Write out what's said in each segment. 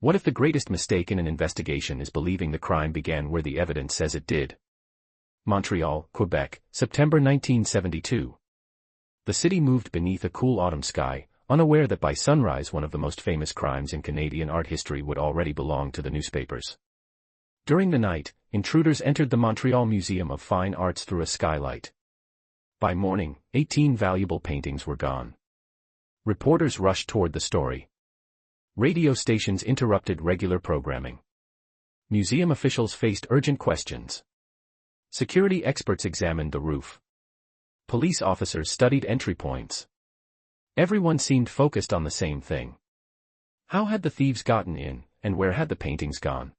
What if the greatest mistake in an investigation is believing the crime began where the evidence says it did? Montreal, Quebec, September 1972. The city moved beneath a cool autumn sky, unaware that by sunrise one of the most famous crimes in Canadian art history would already belong to the newspapers. During the night, intruders entered the Montreal Museum of Fine Arts through a skylight. By morning, 18 valuable paintings were gone. Reporters rushed toward the story. Radio stations interrupted regular programming. Museum officials faced urgent questions. Security experts examined the roof. Police officers studied entry points. Everyone seemed focused on the same thing. How had the thieves gotten in, and where had the paintings gone?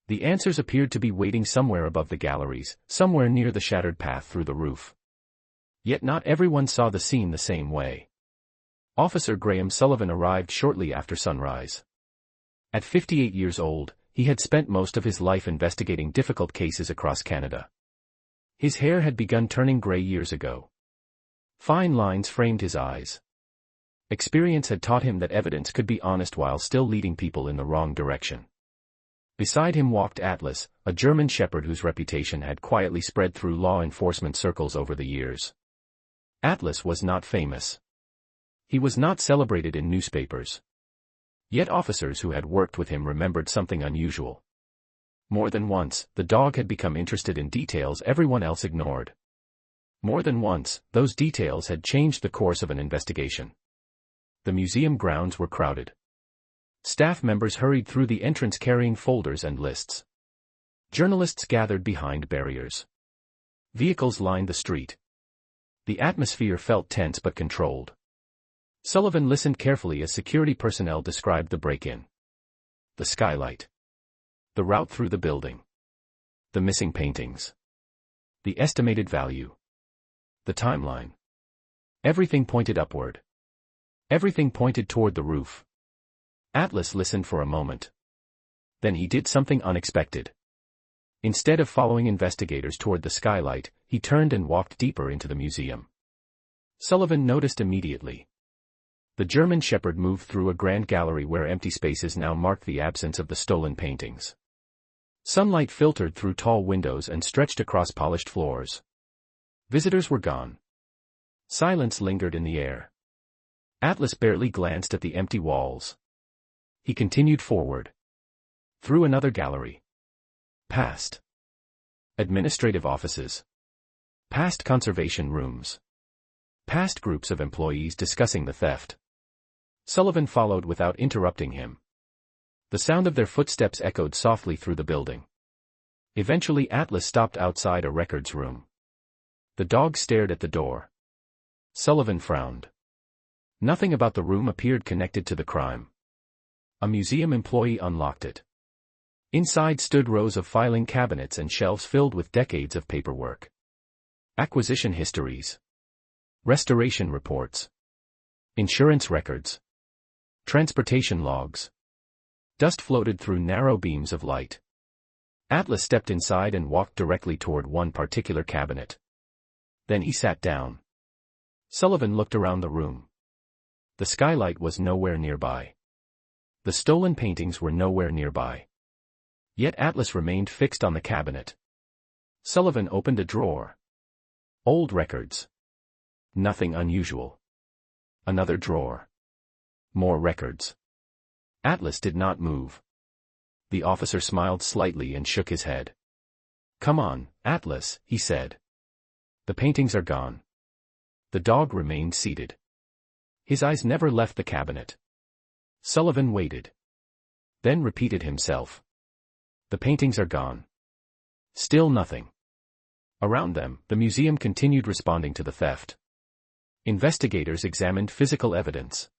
The answers appeared to be waiting somewhere above the galleries, somewhere near the shattered path through the roof. Yet not everyone saw the scene the same way. Officer Graham Sullivan arrived shortly after sunrise. At 58 years old, he had spent most of his life investigating difficult cases across Canada. His hair had begun turning gray years ago. Fine lines framed his eyes. Experience had taught him that evidence could be honest while still leading people in the wrong direction. Beside him walked Atlas, a German shepherd whose reputation had quietly spread through law enforcement circles over the years. Atlas was not famous. He was not celebrated in newspapers. Yet officers who had worked with him remembered something unusual. More than once, the dog had become interested in details everyone else ignored. More than once, those details had changed the course of an investigation. The museum grounds were crowded. Staff members hurried through the entrance carrying folders and lists. Journalists gathered behind barriers. Vehicles lined the street. The atmosphere felt tense but controlled. Sullivan listened carefully as security personnel described the break-in. The skylight. The route through the building. The missing paintings. The estimated value. The timeline. Everything pointed upward. Everything pointed toward the roof. Atlas listened for a moment. Then he did something unexpected. Instead of following investigators toward the skylight, he turned and walked deeper into the museum. Sullivan noticed immediately. The German shepherd moved through a grand gallery where empty spaces now marked the absence of the stolen paintings. Sunlight filtered through tall windows and stretched across polished floors. Visitors were gone. Silence lingered in the air. Atlas barely glanced at the empty walls. He continued forward. Through another gallery. Past administrative offices. Past conservation rooms. Past groups of employees discussing the theft. Sullivan followed without interrupting him. The sound of their footsteps echoed softly through the building. Eventually Atlas stopped outside a records room. The dog stared at the door. Sullivan frowned. Nothing about the room appeared connected to the crime. A museum employee unlocked it. Inside stood rows of filing cabinets and shelves filled with decades of paperwork. Acquisition histories. Restoration reports. Insurance records. Transportation logs. Dust floated through narrow beams of light. Atlas stepped inside and walked directly toward one particular cabinet. Then he sat down. Sullivan looked around the room. The skylight was nowhere nearby. The stolen paintings were nowhere nearby. Yet Atlas remained fixed on the cabinet. Sullivan opened a drawer. Old records. Nothing unusual. Another drawer. More records. Atlas did not move. The officer smiled slightly and shook his head. "Come on, Atlas," he said. "The paintings are gone." The dog remained seated. His eyes never left the cabinet. Sullivan waited. Then repeated himself. "The paintings are gone." Still nothing. Around them, the museum continued responding to the theft. Investigators examined physical evidence.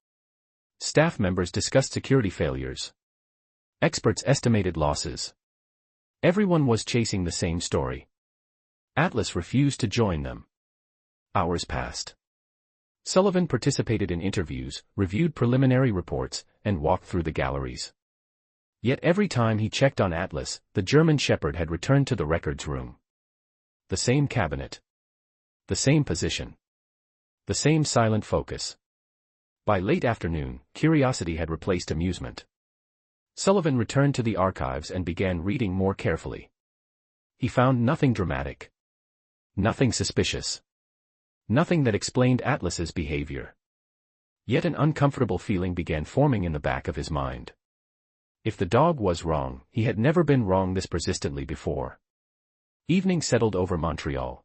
Staff members discussed security failures. Experts estimated losses. Everyone was chasing the same story. Atlas refused to join them. Hours passed. Sullivan participated in interviews, reviewed preliminary reports, and walked through the galleries. Yet every time he checked on Atlas, the German shepherd had returned to the records room. The same cabinet. The same position. The same silent focus. By late afternoon, curiosity had replaced amusement. Sullivan returned to the archives and began reading more carefully. He found nothing dramatic. Nothing suspicious. Nothing that explained Atlas's behavior. Yet an uncomfortable feeling began forming in the back of his mind. If the dog was wrong, he had never been wrong this persistently before. Evening settled over Montreal.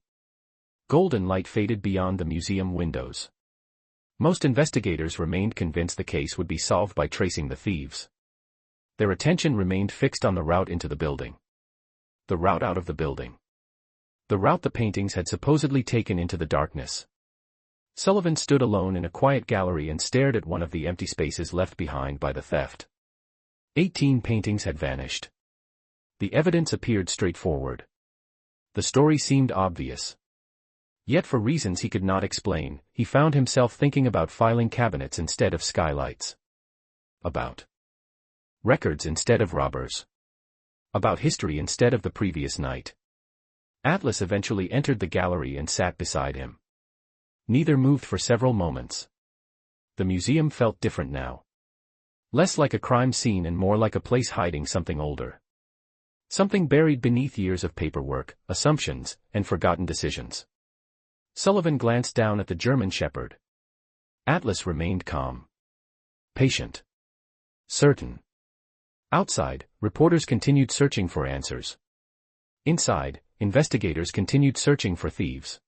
Golden light faded beyond the museum windows. Most investigators remained convinced the case would be solved by tracing the thieves. Their attention remained fixed on the route into the building. The route out of the building. The route the paintings had supposedly taken into the darkness. Sullivan stood alone in a quiet gallery and stared at one of the empty spaces left behind by the theft. 18 paintings had vanished. The evidence appeared straightforward. The story seemed obvious. Yet for reasons he could not explain, he found himself thinking about filing cabinets instead of skylights. About records instead of robbers. About history instead of the previous night. Atlas eventually entered the gallery and sat beside him. Neither moved for several moments. The museum felt different now. Less like a crime scene and more like a place hiding something older. Something buried beneath years of paperwork, assumptions, and forgotten decisions. Sullivan glanced down at the German shepherd. Atlas remained calm. Patient. Certain. Outside, reporters continued searching for answers. Inside, investigators continued searching for thieves.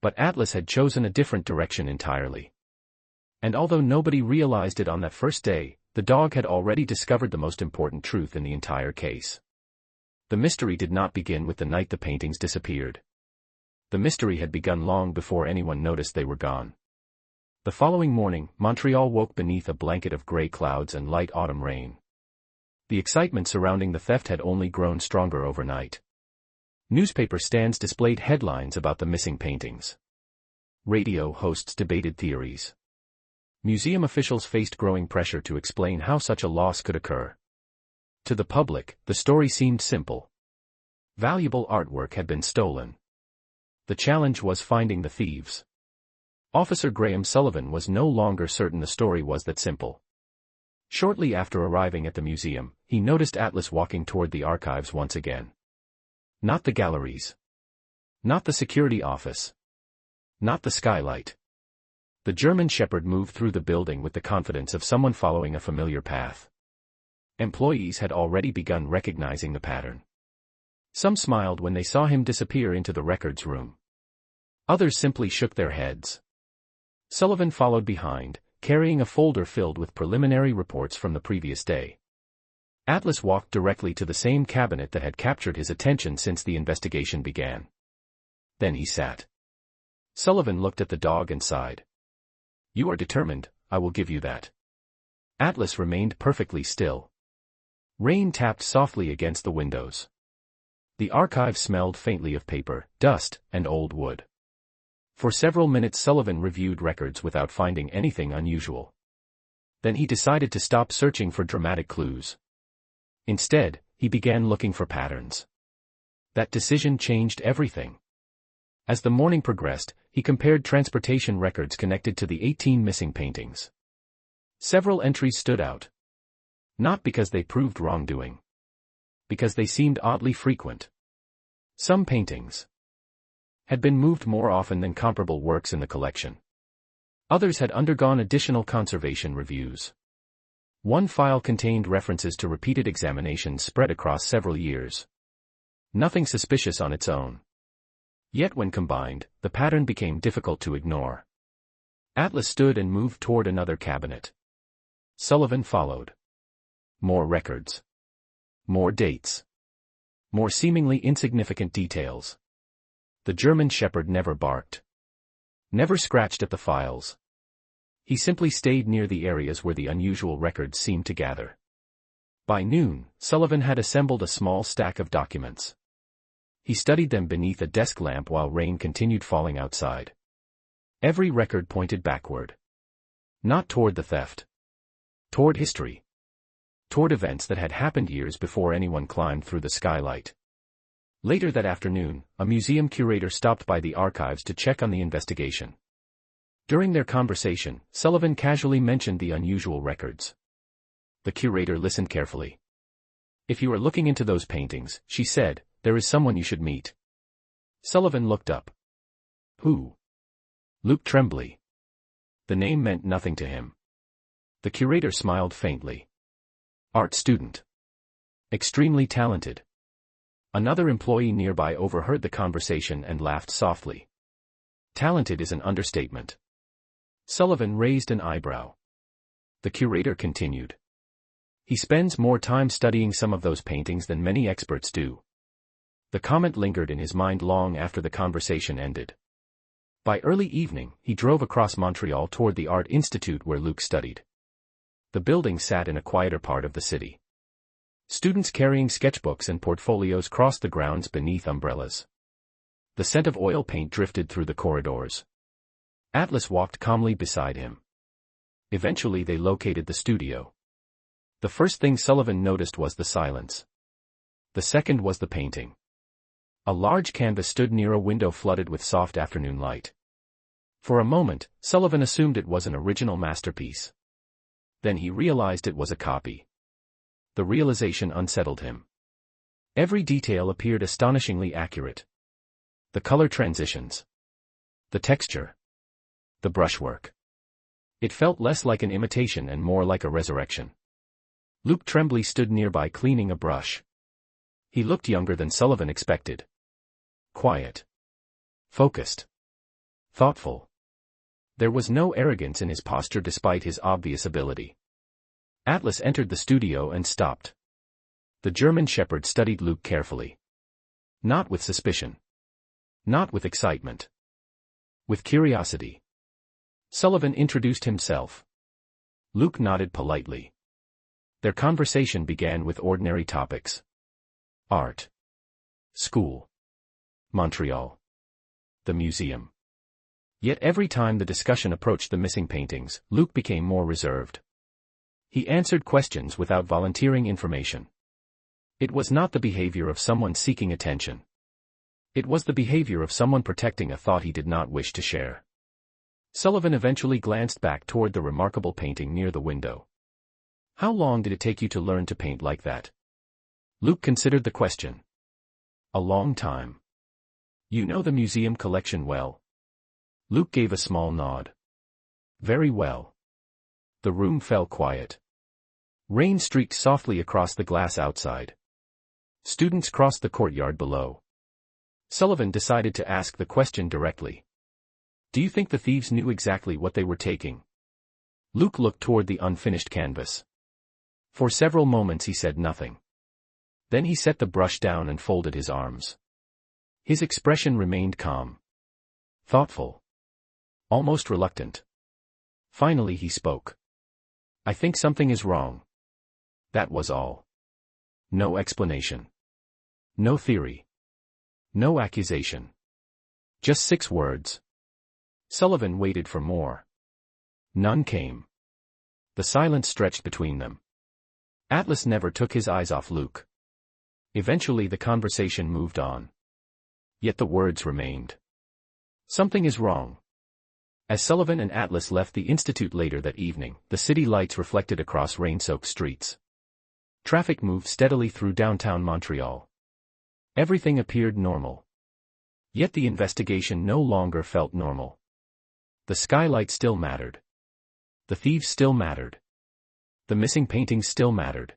But Atlas had chosen a different direction entirely. And although nobody realized it on that first day, the dog had already discovered the most important truth in the entire case. The mystery did not begin with the night the paintings disappeared. The mystery had begun long before anyone noticed they were gone. The following morning, Montreal woke beneath a blanket of gray clouds and light autumn rain. The excitement surrounding the theft had only grown stronger overnight. Newspaper stands displayed headlines about the missing paintings. Radio hosts debated theories. Museum officials faced growing pressure to explain how such a loss could occur. To the public, the story seemed simple. Valuable artwork had been stolen. The challenge was finding the thieves. Officer Graham Sullivan was no longer certain the story was that simple. Shortly after arriving at the museum, he noticed Atlas walking toward the archives once again. Not the galleries. Not the security office. Not the skylight. The German shepherd moved through the building with the confidence of someone following a familiar path. Employees had already begun recognizing the pattern. Some smiled when they saw him disappear into the records room. Others simply shook their heads. Sullivan followed behind, carrying a folder filled with preliminary reports from the previous day. Atlas walked directly to the same cabinet that had captured his attention since the investigation began. Then he sat. Sullivan looked at the dog and sighed. "You are determined, I will give you that." Atlas remained perfectly still. Rain tapped softly against the windows. The archive smelled faintly of paper, dust, and old wood. For several minutes Sullivan reviewed records without finding anything unusual. Then he decided to stop searching for dramatic clues. Instead, he began looking for patterns. That decision changed everything. As the morning progressed, he compared transportation records connected to the 18 missing paintings. Several entries stood out. Not because they proved wrongdoing. Because they seemed oddly frequent. Some paintings had been moved more often than comparable works in the collection. Others had undergone additional conservation reviews. One file contained references to repeated examinations spread across several years. Nothing suspicious on its own. Yet when combined, the pattern became difficult to ignore. Atlas stood and moved toward another cabinet. Sullivan followed. More records. More dates. More seemingly insignificant details. The German shepherd never barked. Never scratched at the files. He simply stayed near the areas where the unusual records seemed to gather. By noon, Sullivan had assembled a small stack of documents. He studied them beneath a desk lamp while rain continued falling outside. Every record pointed backward. Not toward the theft. Toward history. Toward events that had happened years before anyone climbed through the skylight. Later that afternoon, a museum curator stopped by the archives to check on the investigation. During their conversation, Sullivan casually mentioned the unusual records. The curator listened carefully. "If you are looking into those paintings," she said, "there is someone you should meet." Sullivan looked up. "Who?" "Luke Tremblay." The name meant nothing to him. The curator smiled faintly. "Art student. Extremely talented." Another employee nearby overheard the conversation and laughed softly. "Talented is an understatement." Sullivan raised an eyebrow. The curator continued. "He spends more time studying some of those paintings than many experts do." The comment lingered in his mind long after the conversation ended. By early evening, he drove across Montreal toward the Art Institute where Luke studied. The building sat in a quieter part of the city. Students carrying sketchbooks and portfolios crossed the grounds beneath umbrellas. The scent of oil paint drifted through the corridors. Atlas walked calmly beside him. Eventually they located the studio. The first thing Sullivan noticed was the silence. The second was the painting. A large canvas stood near a window flooded with soft afternoon light. For a moment, Sullivan assumed it was an original masterpiece. Then he realized it was a copy. The realization unsettled him. Every detail appeared astonishingly accurate. The color transitions. The texture. The brushwork. It felt less like an imitation and more like a resurrection. Luke Tremblay stood nearby cleaning a brush. He looked younger than Sullivan expected. Quiet. Focused. Thoughtful. There was no arrogance in his posture despite his obvious ability. Atlas entered the studio and stopped. The German shepherd studied Luke carefully. Not with suspicion. Not with excitement. With curiosity. Sullivan introduced himself. Luke nodded politely. Their conversation began with ordinary topics. Art. School. Montreal. The museum. Yet every time the discussion approached the missing paintings, Luke became more reserved. He answered questions without volunteering information. It was not the behavior of someone seeking attention. It was the behavior of someone protecting a thought he did not wish to share. Sullivan eventually glanced back toward the remarkable painting near the window. "How long did it take you to learn to paint like that?" Luke considered the question. "A long time." "You know the museum collection well?" Luke gave a small nod. "Very well." The room fell quiet. Rain streaked softly across the glass outside. Students crossed the courtyard below. Sullivan decided to ask the question directly. "Do you think the thieves knew exactly what they were taking?" Luke looked toward the unfinished canvas. For several moments he said nothing. Then he set the brush down and folded his arms. His expression remained calm. Thoughtful. Almost reluctant. Finally he spoke. "I think something is wrong." That was all. No explanation. No theory. No accusation. Just 6 words. Sullivan waited for more. None came. The silence stretched between them. Atlas never took his eyes off Luke. Eventually the conversation moved on. Yet the words remained. Something is wrong. As Sullivan and Atlas left the institute later that evening, the city lights reflected across rain-soaked streets. Traffic moved steadily through downtown Montreal. Everything appeared normal. Yet the investigation no longer felt normal. The skylight still mattered. The thieves still mattered. The missing paintings still mattered.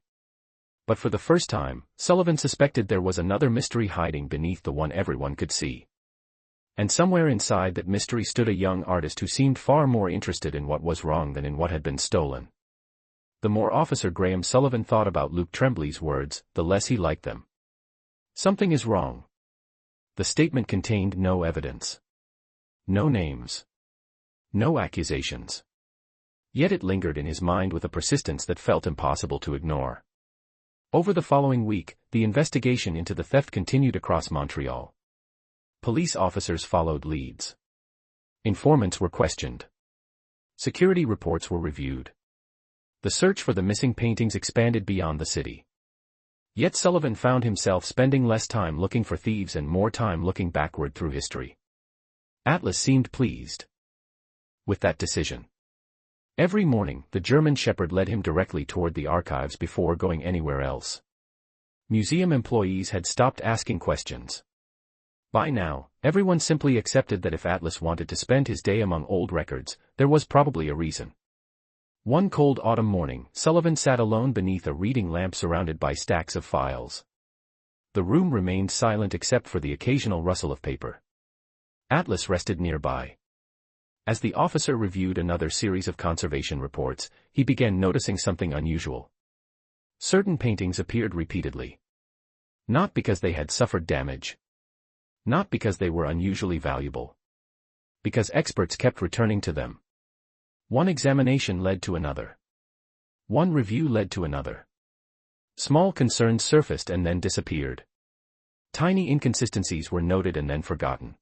But for the first time, Sullivan suspected there was another mystery hiding beneath the one everyone could see. And somewhere inside that mystery stood a young artist who seemed far more interested in what was wrong than in what had been stolen. The more Officer Graham Sullivan thought about Luke Tremblay's words, the less he liked them. Something is wrong. The statement contained no evidence. No names. No accusations. Yet it lingered in his mind with a persistence that felt impossible to ignore. Over the following week, the investigation into the theft continued across Montreal. Police officers followed leads. Informants were questioned. Security reports were reviewed. The search for the missing paintings expanded beyond the city. Yet Sullivan found himself spending less time looking for thieves and more time looking backward through history. Atlas seemed pleased with that decision. Every morning, the German Shepherd led him directly toward the archives before going anywhere else. Museum employees had stopped asking questions. By now, everyone simply accepted that if Atlas wanted to spend his day among old records, there was probably a reason. One cold autumn morning, Sullivan sat alone beneath a reading lamp surrounded by stacks of files. The room remained silent except for the occasional rustle of paper. Atlas rested nearby. As the officer reviewed another series of conservation reports, he began noticing something unusual. Certain paintings appeared repeatedly. Not because they had suffered damage. Not because they were unusually valuable. Because experts kept returning to them. One examination led to another. One review led to another. Small concerns surfaced and then disappeared. Tiny inconsistencies were noted and then forgotten.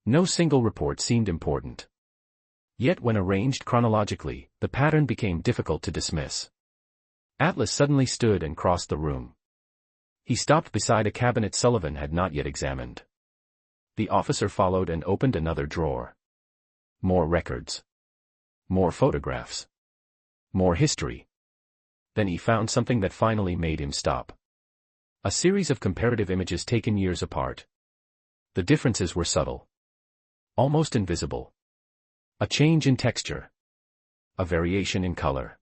No single report seemed important. Yet when arranged chronologically, the pattern became difficult to dismiss. Atlas suddenly stood and crossed the room. He stopped beside a cabinet Sullivan had not yet examined. The officer followed and opened another drawer. More records. More photographs. More history. Then he found something that finally made him stop. A series of comparative images taken years apart. The differences were subtle. Almost invisible. A change in texture. A variation in color.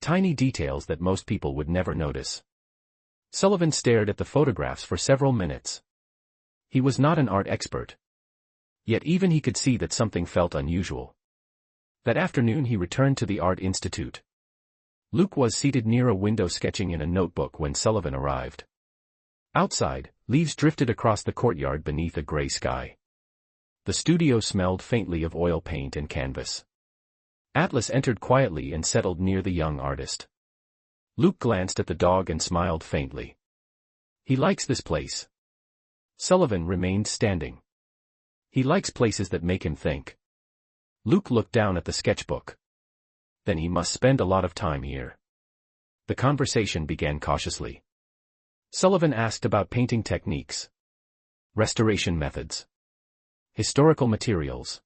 Tiny details that most people would never notice. Sullivan stared at the photographs for several minutes. He was not an art expert. Yet even he could see that something felt unusual. That afternoon he returned to the Art Institute. Luke was seated near a window sketching in a notebook when Sullivan arrived. Outside, leaves drifted across the courtyard beneath a gray sky. The studio smelled faintly of oil paint and canvas. Atlas entered quietly and settled near the young artist. Luke glanced at the dog and smiled faintly. He likes this place. Sullivan remained standing. He likes places that make him think. Luke looked down at the sketchbook. Then he must spend a lot of time here. The conversation began cautiously. Sullivan asked about painting techniques. Restoration methods. Historical materials.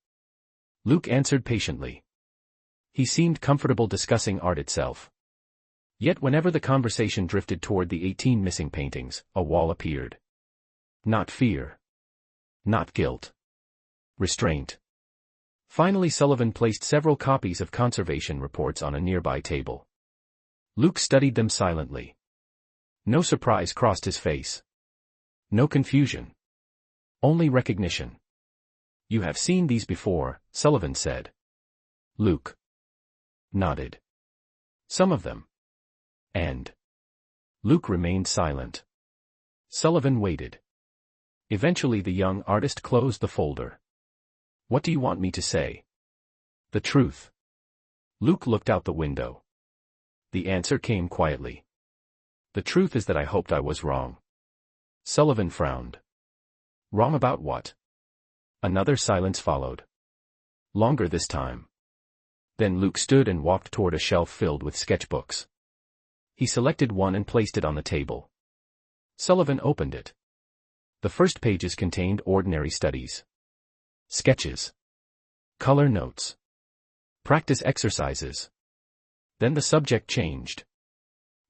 Luke answered patiently. He seemed comfortable discussing art itself. Yet whenever the conversation drifted toward the 18 missing paintings, a wall appeared. Not fear. Not guilt. Restraint. Finally Sullivan placed several copies of conservation reports on a nearby table. Luke studied them silently. No surprise crossed his face. No confusion. Only recognition. You have seen these before, Sullivan said. Luke nodded. Some of them. And Luke remained silent. Sullivan waited. Eventually the young artist closed the folder. What do you want me to say? The truth. Luke looked out the window. The answer came quietly. The truth is that I hoped I was wrong. Sullivan frowned. Wrong about what? Another silence followed. Longer this time. Then Luke stood and walked toward a shelf filled with sketchbooks. He selected one and placed it on the table. Sullivan opened it. The first pages contained ordinary studies. Sketches. Color notes. Practice exercises. Then the subject changed.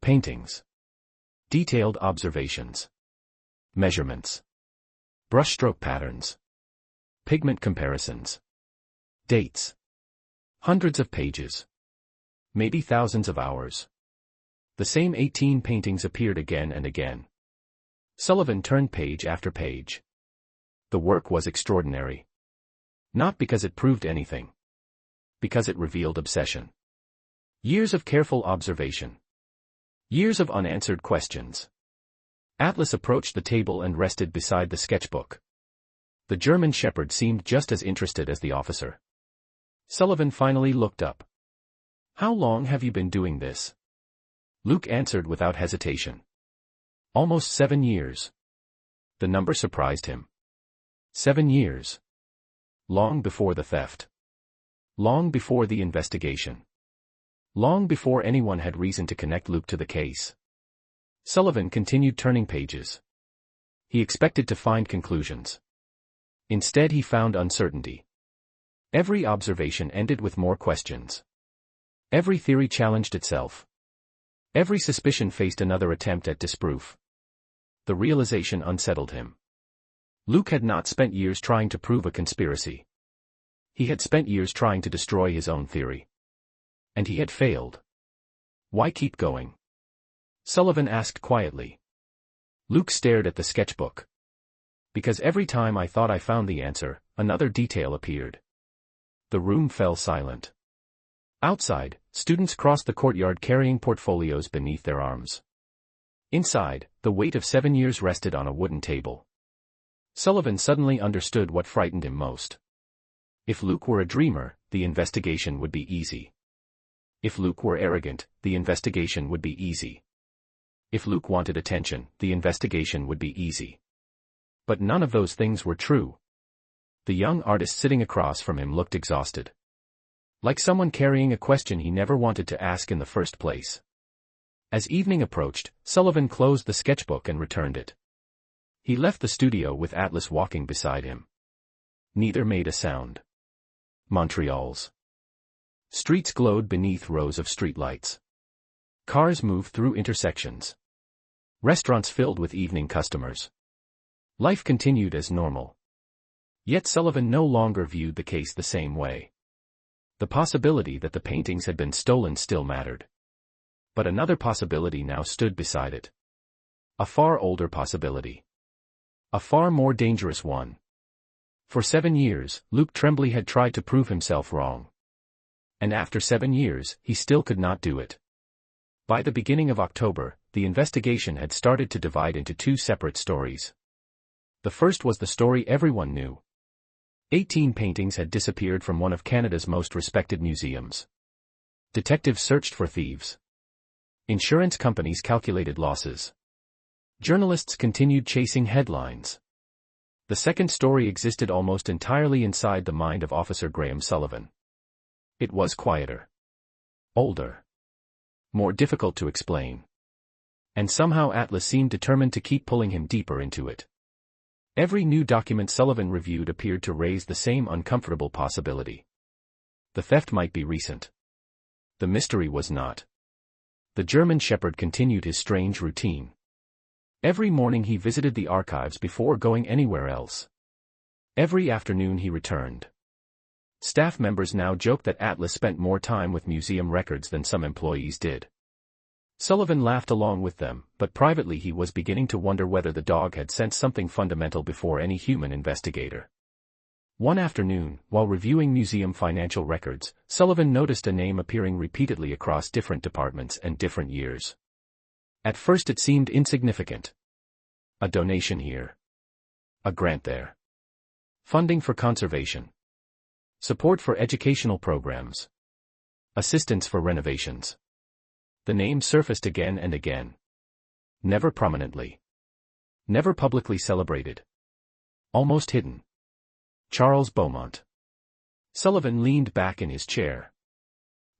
Paintings. Detailed observations. Measurements. Brushstroke patterns. Pigment comparisons. Dates. Hundreds of pages. Maybe thousands of hours. The same 18 paintings appeared again and again. Sullivan turned page after page. The work was extraordinary. Not because it proved anything. Because it revealed obsession. Years of careful observation. Years of unanswered questions. Atlas approached the table and rested beside the sketchbook. The German Shepherd seemed just as interested as the officer. Sullivan finally looked up. How long have you been doing this? Luke answered without hesitation. Almost 7 years. The number surprised him. 7 years. Long before the theft. Long before the investigation. Long before anyone had reason to connect Luke to the case. Sullivan continued turning pages. He expected to find conclusions. Instead he found uncertainty. Every observation ended with more questions. Every theory challenged itself. Every suspicion faced another attempt at disproof. The realization unsettled him. Luke had not spent years trying to prove a conspiracy. He had spent years trying to destroy his own theory. And he had failed. Why keep going? Sullivan asked quietly. Luke stared at the sketchbook. Because every time I thought I found the answer, another detail appeared. The room fell silent. Outside, students crossed the courtyard carrying portfolios beneath their arms. Inside, the weight of 7 years rested on a wooden table. Sullivan suddenly understood what frightened him most. If Luke were a dreamer, the investigation would be easy. If Luke were arrogant, the investigation would be easy. If Luke wanted attention, the investigation would be easy. But none of those things were true. The young artist sitting across from him looked exhausted. Like someone carrying a question he never wanted to ask in the first place. As evening approached, Sullivan closed the sketchbook and returned it. He left the studio with Atlas walking beside him. Neither made a sound. Montreal's streets glowed beneath rows of streetlights. Cars moved through intersections. Restaurants filled with evening customers. Life continued as normal. Yet Sullivan no longer viewed the case the same way. The possibility that the paintings had been stolen still mattered. But another possibility now stood beside it. A far older possibility. A far more dangerous one. For 7 years, Luke Tremblay had tried to prove himself wrong. And after 7 years, he still could not do it. By the beginning of October, the investigation had started to divide into 2 separate stories. The first was the story everyone knew. 18 paintings had disappeared from one of Canada's most respected museums. Detectives searched for thieves. Insurance companies calculated losses. Journalists continued chasing headlines. The second story existed almost entirely inside the mind of Officer Graham Sullivan. It was quieter. Older. More difficult to explain. And somehow Atlas seemed determined to keep pulling him deeper into it. Every new document Sullivan reviewed appeared to raise the same uncomfortable possibility. The theft might be recent. The mystery was not. The German Shepherd continued his strange routine. Every morning he visited the archives before going anywhere else. Every afternoon he returned. Staff members now joked that Atlas spent more time with museum records than some employees did. Sullivan laughed along with them, but privately he was beginning to wonder whether the dog had sensed something fundamental before any human investigator. One afternoon, while reviewing museum financial records, Sullivan noticed a name appearing repeatedly across different departments and different years. At first it seemed insignificant. A donation here. A grant there. Funding for conservation. Support for educational programs. Assistance for renovations. The name surfaced again and again. Never prominently. Never publicly celebrated. Almost hidden. Charles Beaumont. Sullivan leaned back in his chair.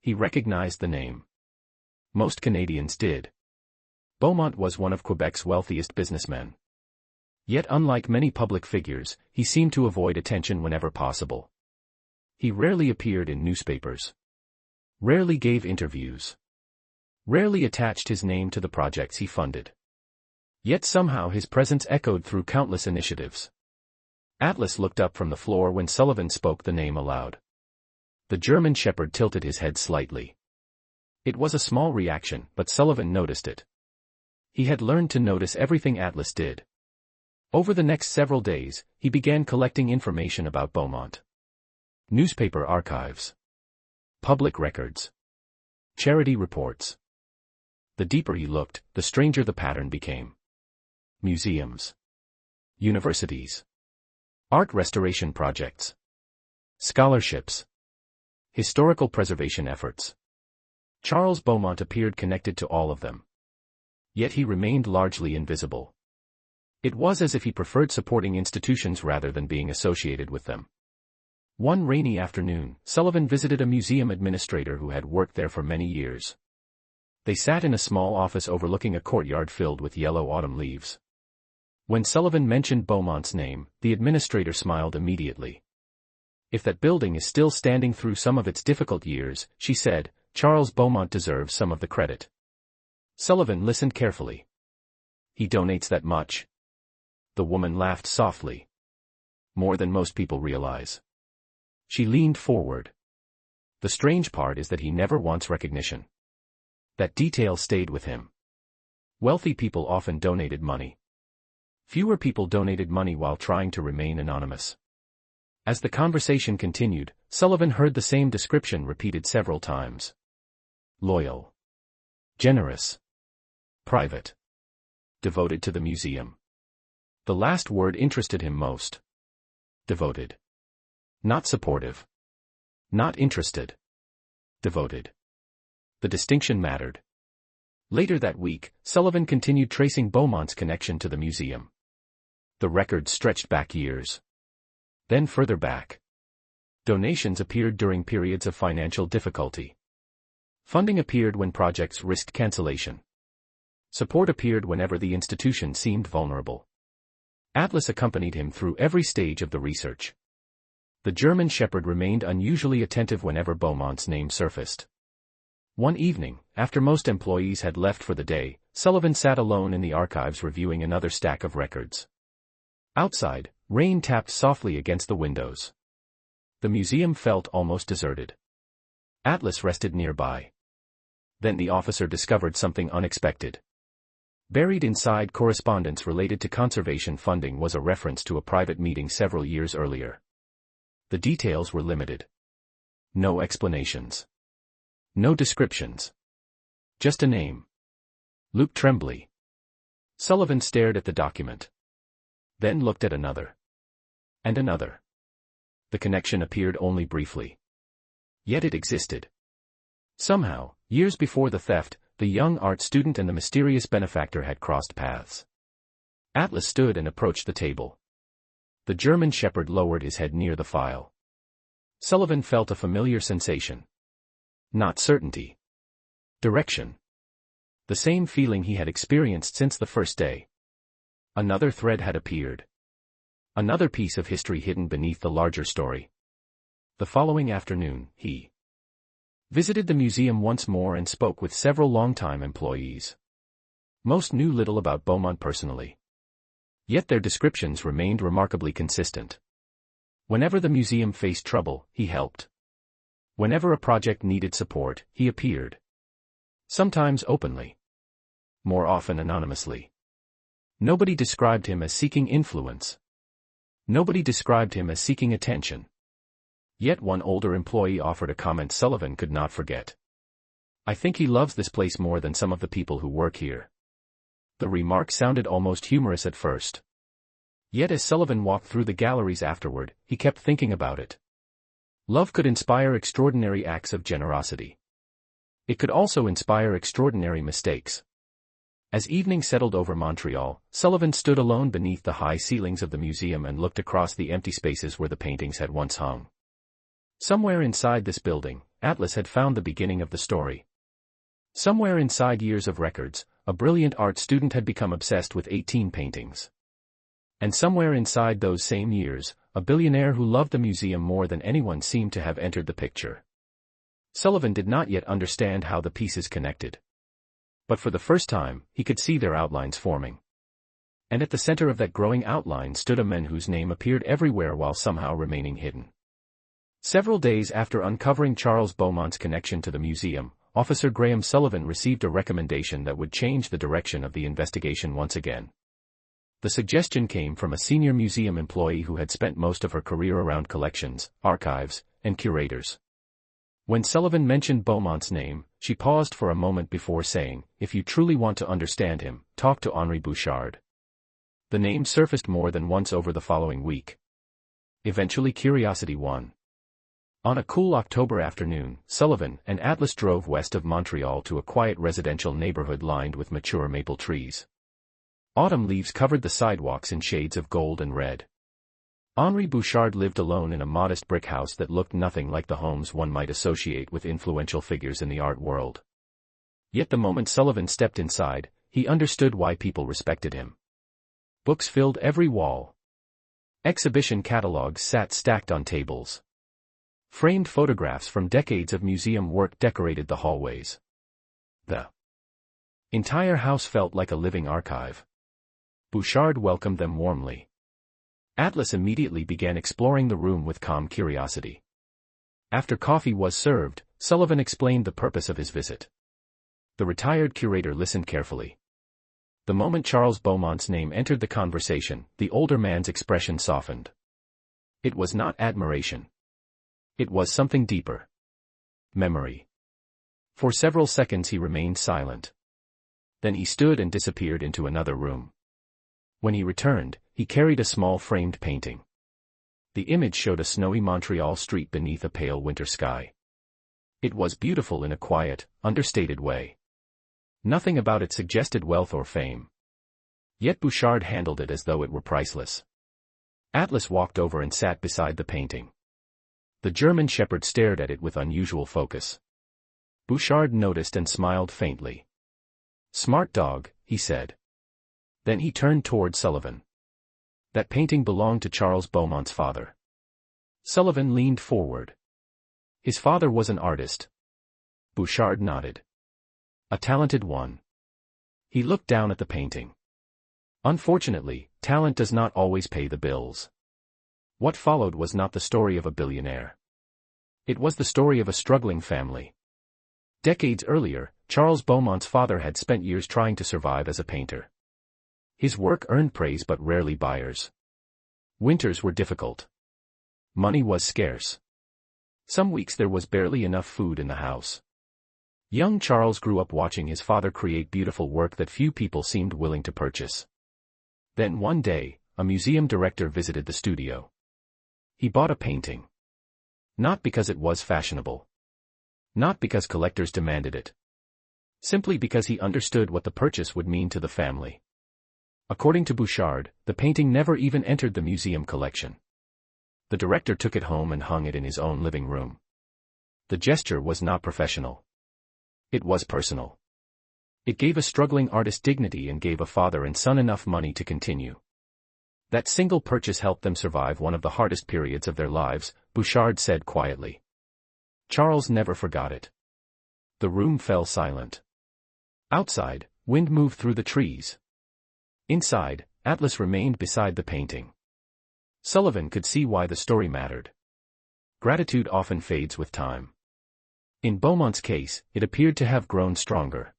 He recognized the name. Most Canadians did. Beaumont was one of Quebec's wealthiest businessmen. Yet unlike many public figures, he seemed to avoid attention whenever possible. He rarely appeared in newspapers. Rarely gave interviews. Rarely attached his name to the projects he funded. Yet somehow his presence echoed through countless initiatives. Atlas looked up from the floor when Sullivan spoke the name aloud. The German Shepherd tilted his head slightly. It was a small reaction, but Sullivan noticed it. He had learned to notice everything Atlas did. Over the next several days, he began collecting information about Beaumont. Newspaper archives. Public records. Charity reports. The deeper he looked, the stranger the pattern became. Museums. Universities. Art restoration projects. Scholarships. Historical preservation efforts. Charles Beaumont appeared connected to all of them. Yet he remained largely invisible. It was as if he preferred supporting institutions rather than being associated with them. One rainy afternoon, Sullivan visited a museum administrator who had worked there for many years. They sat in a small office overlooking a courtyard filled with yellow autumn leaves. When Sullivan mentioned Beaumont's name, the administrator smiled immediately. If that building is still standing through some of its difficult years, she said, Charles Beaumont deserves some of the credit. Sullivan listened carefully. He donates that much? The woman laughed softly. More than most people realize. She leaned forward. The strange part is that he never wants recognition. That detail stayed with him. Wealthy people often donated money. Fewer people donated money while trying to remain anonymous. As the conversation continued, Sullivan heard the same description repeated several times. Loyal. Generous. Private. Devoted to the museum. The last word interested him most. Devoted. Not supportive. Not interested. Devoted. The distinction mattered. Later that week, Sullivan continued tracing Beaumont's connection to the museum. The records stretched back years. Then further back. Donations appeared during periods of financial difficulty. Funding appeared when projects risked cancellation. Support appeared whenever the institution seemed vulnerable. Atlas accompanied him through every stage of the research. The German Shepherd remained unusually attentive whenever Beaumont's name surfaced. One evening, after most employees had left for the day, Sullivan sat alone in the archives reviewing another stack of records. Outside, rain tapped softly against the windows. The museum felt almost deserted. Atlas rested nearby. Then the officer discovered something unexpected. Buried inside correspondence related to conservation funding was a reference to a private meeting several years earlier. The details were limited. No explanations. No descriptions. Just a name. Luke Tremblay. Sullivan stared at the document. Then looked at another. And another. The connection appeared only briefly. Yet it existed. Somehow, years before the theft, the young art student and the mysterious benefactor had crossed paths. Atlas stood and approached the table. The German Shepherd lowered his head near the file. Sullivan felt a familiar sensation. Not certainty. Direction. The same feeling he had experienced since the first day. Another thread had appeared. Another piece of history hidden beneath the larger story. The following afternoon, he visited the museum once more and spoke with several longtime employees. Most knew little about Beaumont personally. Yet their descriptions remained remarkably consistent. Whenever the museum faced trouble, he helped. Whenever a project needed support, he appeared. Sometimes openly. More often anonymously. Nobody described him as seeking influence. Nobody described him as seeking attention. Yet one older employee offered a comment Sullivan could not forget. "I think he loves this place more than some of the people who work here." The remark sounded almost humorous at first. Yet as Sullivan walked through the galleries afterward, he kept thinking about it. Love could inspire extraordinary acts of generosity. It could also inspire extraordinary mistakes. As evening settled over Montreal, Sullivan stood alone beneath the high ceilings of the museum and looked across the empty spaces where the paintings had once hung. Somewhere inside this building, Atlas had found the beginning of the story. Somewhere inside years of records, a brilliant art student had become obsessed with 18 paintings. And somewhere inside those same years, a billionaire who loved the museum more than anyone seemed to have entered the picture. Sullivan did not yet understand how the pieces connected. But for the first time, he could see their outlines forming. And at the center of that growing outline stood a man whose name appeared everywhere while somehow remaining hidden. Several days after uncovering Charles Beaumont's connection to the museum, Officer Graham Sullivan received a recommendation that would change the direction of the investigation once again. The suggestion came from a senior museum employee who had spent most of her career around collections, archives, and curators. When Sullivan mentioned Beaumont's name, she paused for a moment before saying, "If you truly want to understand him, talk to Henri Bouchard." The name surfaced more than once over the following week. Eventually curiosity won. On a cool October afternoon, Sullivan and Atlas drove west of Montreal to a quiet residential neighborhood lined with mature maple trees. Autumn leaves covered the sidewalks in shades of gold and red. Henri Bouchard lived alone in a modest brick house that looked nothing like the homes one might associate with influential figures in the art world. Yet the moment Sullivan stepped inside, he understood why people respected him. Books filled every wall. Exhibition catalogs sat stacked on tables. Framed photographs from decades of museum work decorated the hallways. The entire house felt like a living archive. Bouchard welcomed them warmly. Atlas immediately began exploring the room with calm curiosity. After coffee was served, Sullivan explained the purpose of his visit. The retired curator listened carefully. The moment Charles Beaumont's name entered the conversation, the older man's expression softened. It was not admiration. It was something deeper. Memory. For several seconds he remained silent. Then he stood and disappeared into another room. When he returned, he carried a small framed painting. The image showed a snowy Montreal street beneath a pale winter sky. It was beautiful in a quiet, understated way. Nothing about it suggested wealth or fame. Yet Bouchard handled it as though it were priceless. Atlas walked over and sat beside the painting. The German shepherd stared at it with unusual focus. Bouchard noticed and smiled faintly. "Smart dog," he said. Then he turned toward Sullivan. "That painting belonged to Charles Beaumont's father." Sullivan leaned forward. "His father was an artist." Bouchard nodded. "A talented one." He looked down at the painting. "Unfortunately, talent does not always pay the bills." What followed was not the story of a billionaire. It was the story of a struggling family. Decades earlier, Charles Beaumont's father had spent years trying to survive as a painter. His work earned praise but rarely buyers. Winters were difficult. Money was scarce. Some weeks there was barely enough food in the house. Young Charles grew up watching his father create beautiful work that few people seemed willing to purchase. Then one day, a museum director visited the studio. He bought a painting. Not because it was fashionable. Not because collectors demanded it. Simply because he understood what the purchase would mean to the family. According to Bouchard, the painting never even entered the museum collection. The director took it home and hung it in his own living room. The gesture was not professional. It was personal. It gave a struggling artist dignity and gave a father and son enough money to continue. That single purchase helped them survive one of the hardest periods of their lives, Bouchard said quietly. Charles never forgot it. The room fell silent. Outside, wind moved through the trees. Inside, Atlas remained beside the painting. Sullivan could see why the story mattered. Gratitude often fades with time. In Beaumont's case, it appeared to have grown stronger.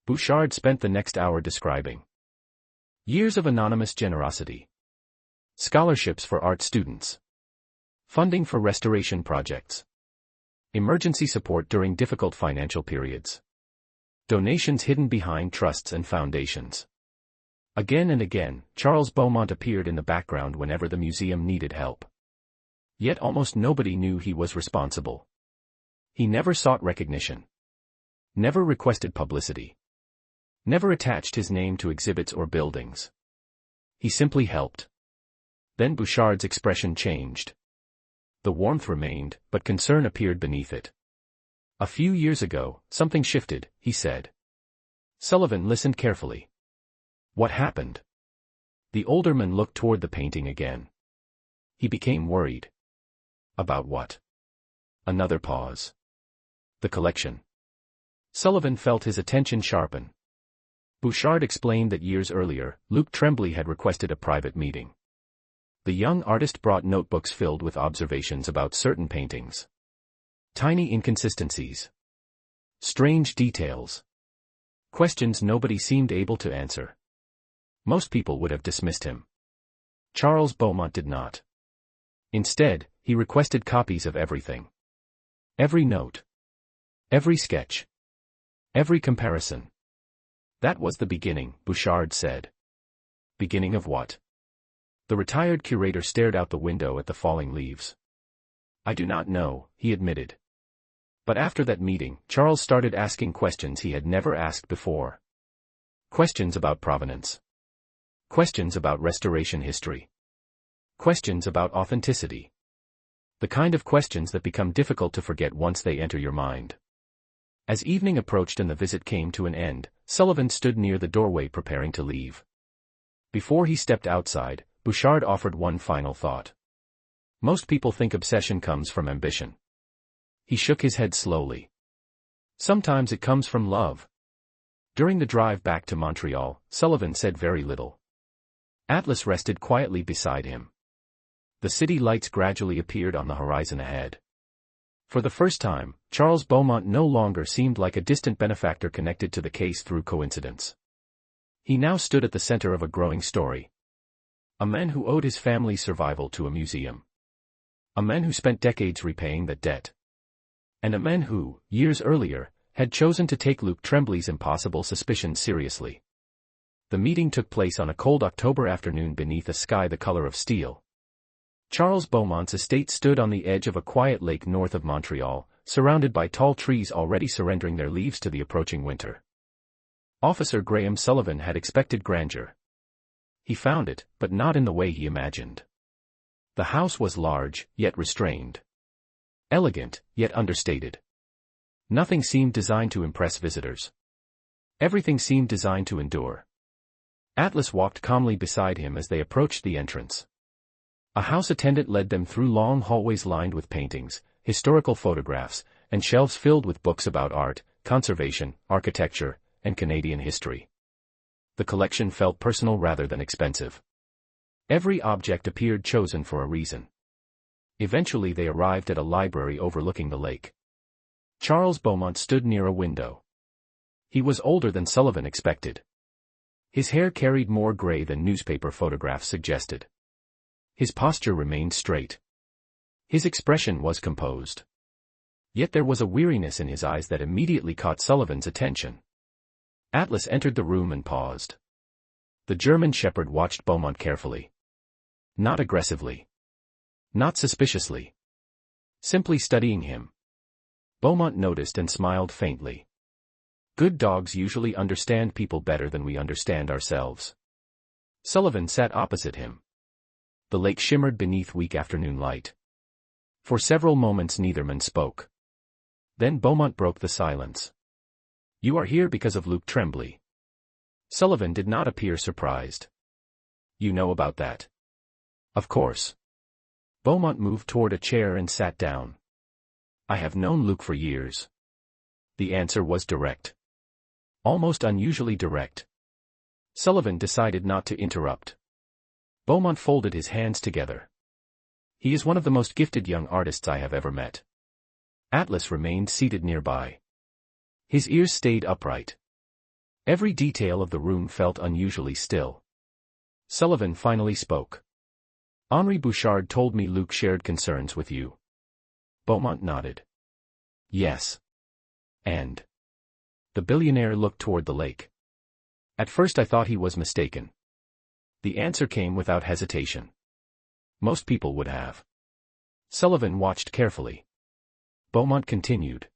Bouchard spent the next hour describing years of anonymous generosity, scholarships for art students, funding for restoration projects, emergency support during difficult financial periods, donations hidden behind trusts and foundations. Again and again, Charles Beaumont appeared in the background whenever the museum needed help. Yet almost nobody knew he was responsible. He never sought recognition. Never requested publicity. Never attached his name to exhibits or buildings. He simply helped. Then Bouchard's expression changed. The warmth remained, but concern appeared beneath it. "A few years ago, something shifted," he said. Sullivan listened carefully. "What happened?" The older man looked toward the painting again. He became worried. "About what?" Another pause. "The collection." Sullivan felt his attention sharpen. Bouchard explained that years earlier, Luc Tremblay had requested a private meeting. The young artist brought notebooks filled with observations about certain paintings. Tiny inconsistencies. Strange details. Questions nobody seemed able to answer. Most people would have dismissed him. Charles Beaumont did not. Instead, he requested copies of everything. Every note. Every sketch. Every comparison. That was the beginning, Bouchard said. Beginning of what? The retired curator stared out the window at the falling leaves. "I do not know," he admitted. But after that meeting, Charles started asking questions he had never asked before. Questions about provenance. Questions about restoration history. Questions about authenticity. The kind of questions that become difficult to forget once they enter your mind. As evening approached and the visit came to an end, Sullivan stood near the doorway preparing to leave. Before he stepped outside, Bouchard offered one final thought. Most people think obsession comes from ambition. He shook his head slowly. Sometimes it comes from love. During the drive back to Montreal, Sullivan said very little. Atlas rested quietly beside him. The city lights gradually appeared on the horizon ahead. For the first time, Charles Beaumont no longer seemed like a distant benefactor connected to the case through coincidence. He now stood at the center of a growing story. A man who owed his family's survival to a museum. A man who spent decades repaying that debt. And a man who, years earlier, had chosen to take Luke Tremblay's impossible suspicions seriously. The meeting took place on a cold October afternoon beneath a sky the color of steel. Charles Beaumont's estate stood on the edge of a quiet lake north of Montreal, surrounded by tall trees already surrendering their leaves to the approaching winter. Officer Graham Sullivan had expected grandeur. He found it, but not in the way he imagined. The house was large, yet restrained. Elegant, yet understated. Nothing seemed designed to impress visitors. Everything seemed designed to endure. Atlas walked calmly beside him as they approached the entrance. A house attendant led them through long hallways lined with paintings, historical photographs, and shelves filled with books about art, conservation, architecture, and Canadian history. The collection felt personal rather than expensive. Every object appeared chosen for a reason. Eventually they arrived at a library overlooking the lake. Charles Beaumont stood near a window. He was older than Sullivan expected. His hair carried more gray than newspaper photographs suggested. His posture remained straight. His expression was composed. Yet there was a weariness in his eyes that immediately caught Sullivan's attention. Atlas entered the room and paused. The German shepherd watched Beaumont carefully. Not aggressively. Not suspiciously. Simply studying him. Beaumont noticed and smiled faintly. Good dogs usually understand people better than we understand ourselves. Sullivan sat opposite him. The lake shimmered beneath weak afternoon light. For several moments neither man spoke. Then Beaumont broke the silence. You are here because of Luke Tremblay. Sullivan did not appear surprised. You know about that. Of course. Beaumont moved toward a chair and sat down. I have known Luke for years. The answer was direct. Almost unusually direct. Sullivan decided not to interrupt. Beaumont folded his hands together. He is one of the most gifted young artists I have ever met. Atlas remained seated nearby. His ears stayed upright. Every detail of the room felt unusually still. Sullivan finally spoke. Henri Bouchard told me Luke shared concerns with you. Beaumont nodded. Yes. And? The billionaire looked toward the lake. At first I thought he was mistaken. The answer came without hesitation. Most people would have. Sullivan watched carefully. Beaumont continued.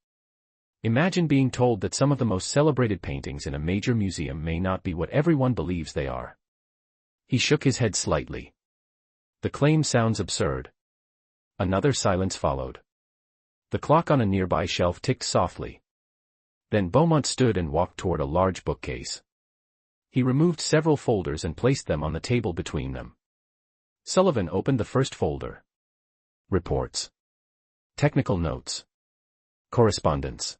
Imagine being told that some of the most celebrated paintings in a major museum may not be what everyone believes they are. He shook his head slightly. The claim sounds absurd. Another silence followed. The clock on a nearby shelf ticked softly. Then Beaumont stood and walked toward a large bookcase. He removed several folders and placed them on the table between them. Sullivan opened the first folder. Reports. Technical notes. Correspondence.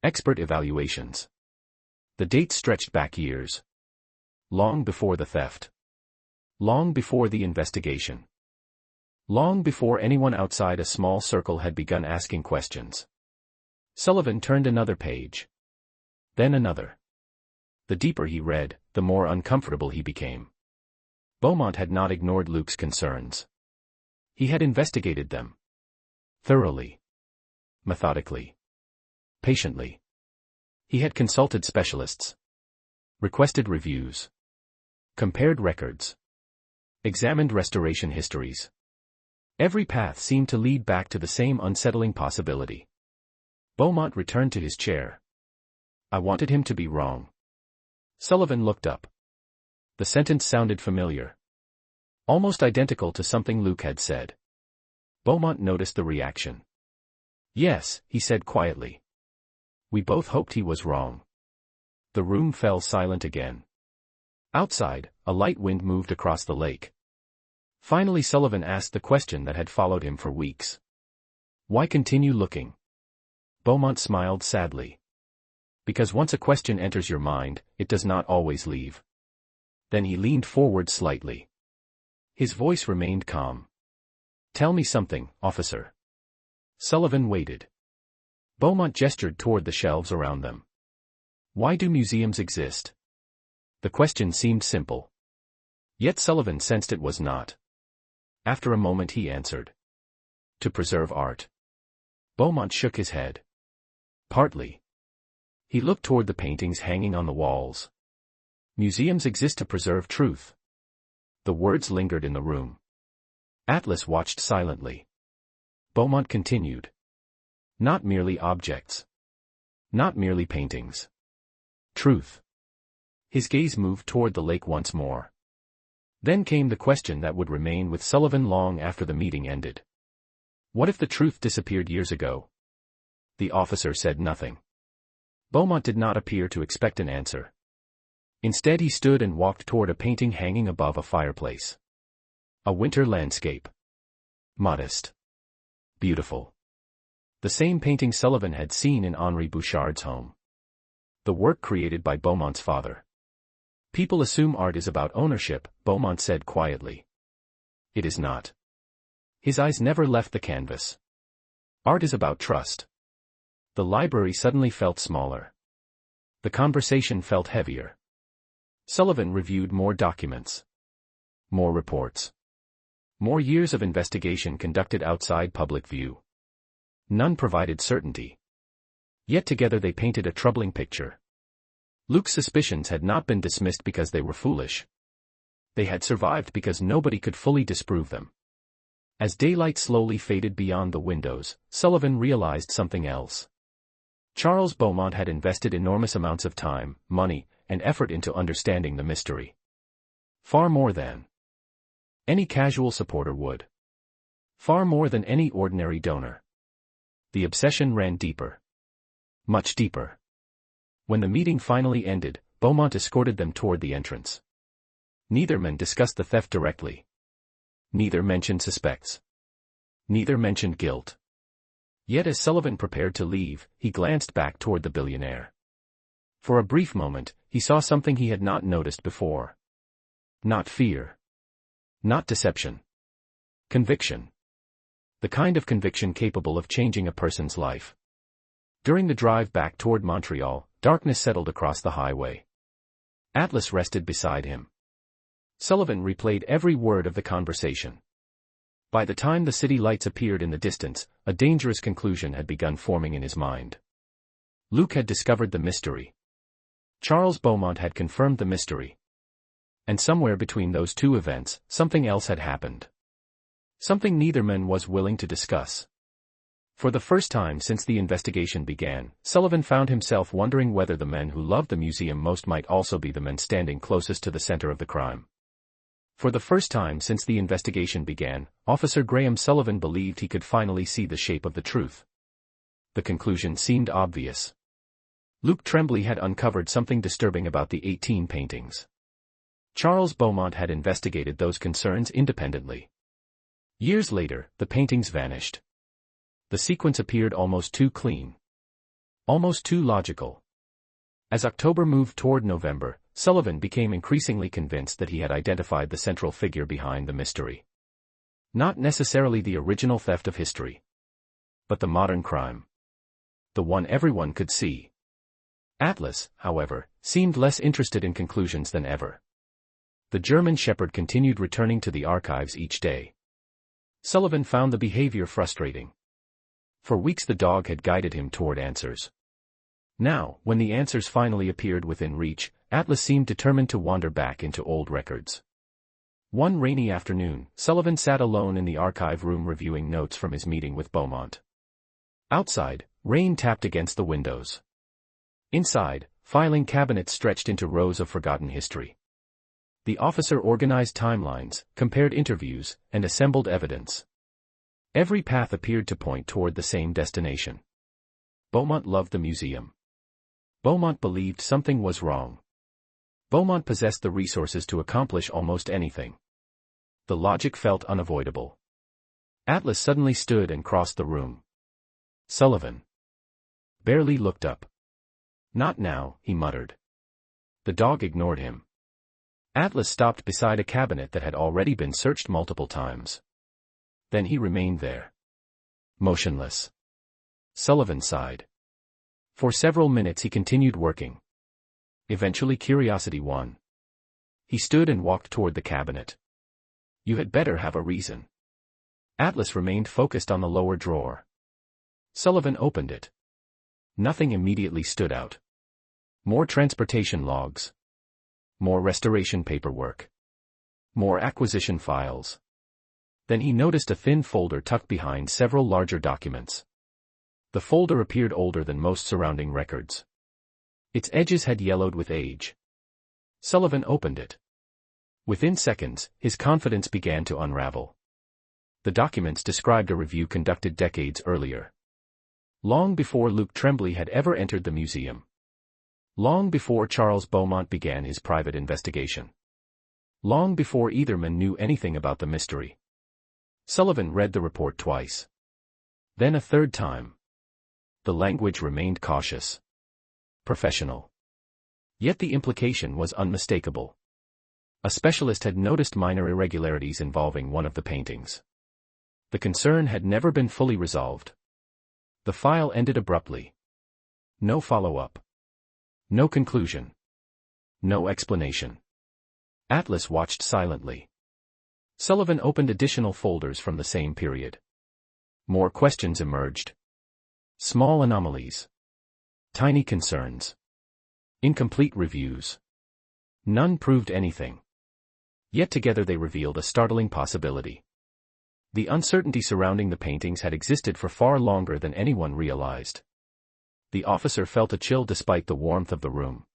Expert evaluations. The dates stretched back years. Long before the theft. Long before the investigation. Long before anyone outside a small circle had begun asking questions. Sullivan turned another page. Then another. The deeper he read, the more uncomfortable he became. Beaumont had not ignored Luke's concerns. He had investigated them. Thoroughly. Methodically. Patiently. He had consulted specialists. Requested reviews. Compared records. Examined restoration histories. Every path seemed to lead back to the same unsettling possibility. Beaumont returned to his chair. I wanted him to be wrong. Sullivan looked up. The sentence sounded familiar. Almost identical to something Luke had said. Beaumont noticed the reaction. Yes, he said quietly. We both hoped he was wrong. The room fell silent again. Outside, a light wind moved across the lake. Finally Sullivan asked the question that had followed him for weeks. Why continue looking? Beaumont smiled sadly. Because once a question enters your mind, it does not always leave. Then he leaned forward slightly. His voice remained calm. Tell me something, officer. Sullivan waited. Beaumont gestured toward the shelves around them. Why do museums exist? The question seemed simple. Yet Sullivan sensed it was not. After a moment he answered. To preserve art. Beaumont shook his head. Partly. He looked toward the paintings hanging on the walls. Museums exist to preserve truth. The words lingered in the room. Atlas watched silently. Beaumont continued. Not merely objects. Not merely paintings. Truth. His gaze moved toward the lake once more. Then came the question that would remain with Sullivan long after the meeting ended. What if the truth disappeared years ago? The officer said nothing. Beaumont did not appear to expect an answer. Instead he stood and walked toward a painting hanging above a fireplace. A winter landscape. Modest. Beautiful. The same painting Sullivan had seen in Henri Bouchard's home. The work created by Beaumont's father. People assume art is about ownership, Beaumont said quietly. It is not. His eyes never left the canvas. Art is about trust. The library suddenly felt smaller. The conversation felt heavier. Sullivan reviewed more documents. More reports. More years of investigation conducted outside public view. None provided certainty. Yet together they painted a troubling picture. Luke's suspicions had not been dismissed because they were foolish. They had survived because nobody could fully disprove them. As daylight slowly faded beyond the windows, Sullivan realized something else. Charles Beaumont had invested enormous amounts of time, money, and effort into understanding the mystery. Far more than any casual supporter would. Far more than any ordinary donor. The obsession ran deeper. Much deeper. When the meeting finally ended, Beaumont escorted them toward the entrance. Neither man discussed the theft directly. Neither mentioned suspects. Neither mentioned guilt. Yet as Sullivan prepared to leave, he glanced back toward the billionaire. For a brief moment, he saw something he had not noticed before. Not fear. Not deception. Conviction. The kind of conviction capable of changing a person's life. During the drive back toward Montreal, darkness settled across the highway. Atlas rested beside him. Sullivan replayed every word of the conversation. By the time the city lights appeared in the distance, a dangerous conclusion had begun forming in his mind. Luke had discovered the mystery. Charles Beaumont had confirmed the mystery. And somewhere between those two events, something else had happened. Something neither man was willing to discuss. For the first time since the investigation began, Sullivan found himself wondering whether the men who loved the museum most might also be the men standing closest to the center of the crime. For the first time since the investigation began, Officer Graham Sullivan believed he could finally see the shape of the truth. The conclusion seemed obvious. Luke Tremblay had uncovered something disturbing about the 18 paintings. Charles Beaumont had investigated those concerns independently. Years later, the paintings vanished. The sequence appeared almost too clean. Almost too logical. As October moved toward November, Sullivan became increasingly convinced that he had identified the central figure behind the mystery. Not necessarily the original theft of history. But the modern crime. The one everyone could see. Atlas, however, seemed less interested in conclusions than ever. The German Shepherd continued returning to the archives each day. Sullivan found the behavior frustrating. For weeks the dog had guided him toward answers. Now, when the answers finally appeared within reach, Atlas seemed determined to wander back into old records. One rainy afternoon, Sullivan sat alone in the archive room reviewing notes from his meeting with Beaumont. Outside, rain tapped against the windows. Inside, filing cabinets stretched into rows of forgotten history. The officer organized timelines, compared interviews, and assembled evidence. Every path appeared to point toward the same destination. Beaumont loved the museum. Beaumont believed something was wrong. Beaumont possessed the resources to accomplish almost anything. The logic felt unavoidable. Atlas suddenly stood and crossed the room. Sullivan barely looked up. "Not now," he muttered. The dog ignored him. Atlas stopped beside a cabinet that had already been searched multiple times. Then he remained there, motionless. Sullivan sighed. For several minutes he continued working. Eventually curiosity won. He stood and walked toward the cabinet. "You had better have a reason." Atlas remained focused on the lower drawer. Sullivan opened it. Nothing immediately stood out. More transportation logs. More restoration paperwork. More acquisition files. Then he noticed a thin folder tucked behind several larger documents. The folder appeared older than most surrounding records. Its edges had yellowed with age. Sullivan opened it. Within seconds, his confidence began to unravel. The documents described a review conducted decades earlier. Long before Luke Tremblay had ever entered the museum. Long before Charles Beaumont began his private investigation. Long before either man knew anything about the mystery. Sullivan read the report twice. Then a third time. The language remained cautious. Professional. Yet the implication was unmistakable. A specialist had noticed minor irregularities involving one of the paintings. The concern had never been fully resolved. The file ended abruptly. No follow-up. No conclusion. No explanation. Atlas watched silently. Sullivan opened additional folders from the same period. More questions emerged. Small anomalies. Tiny concerns. Incomplete reviews. None proved anything. Yet together they revealed a startling possibility. The uncertainty surrounding the paintings had existed for far longer than anyone realized. The officer felt a chill despite the warmth of the room.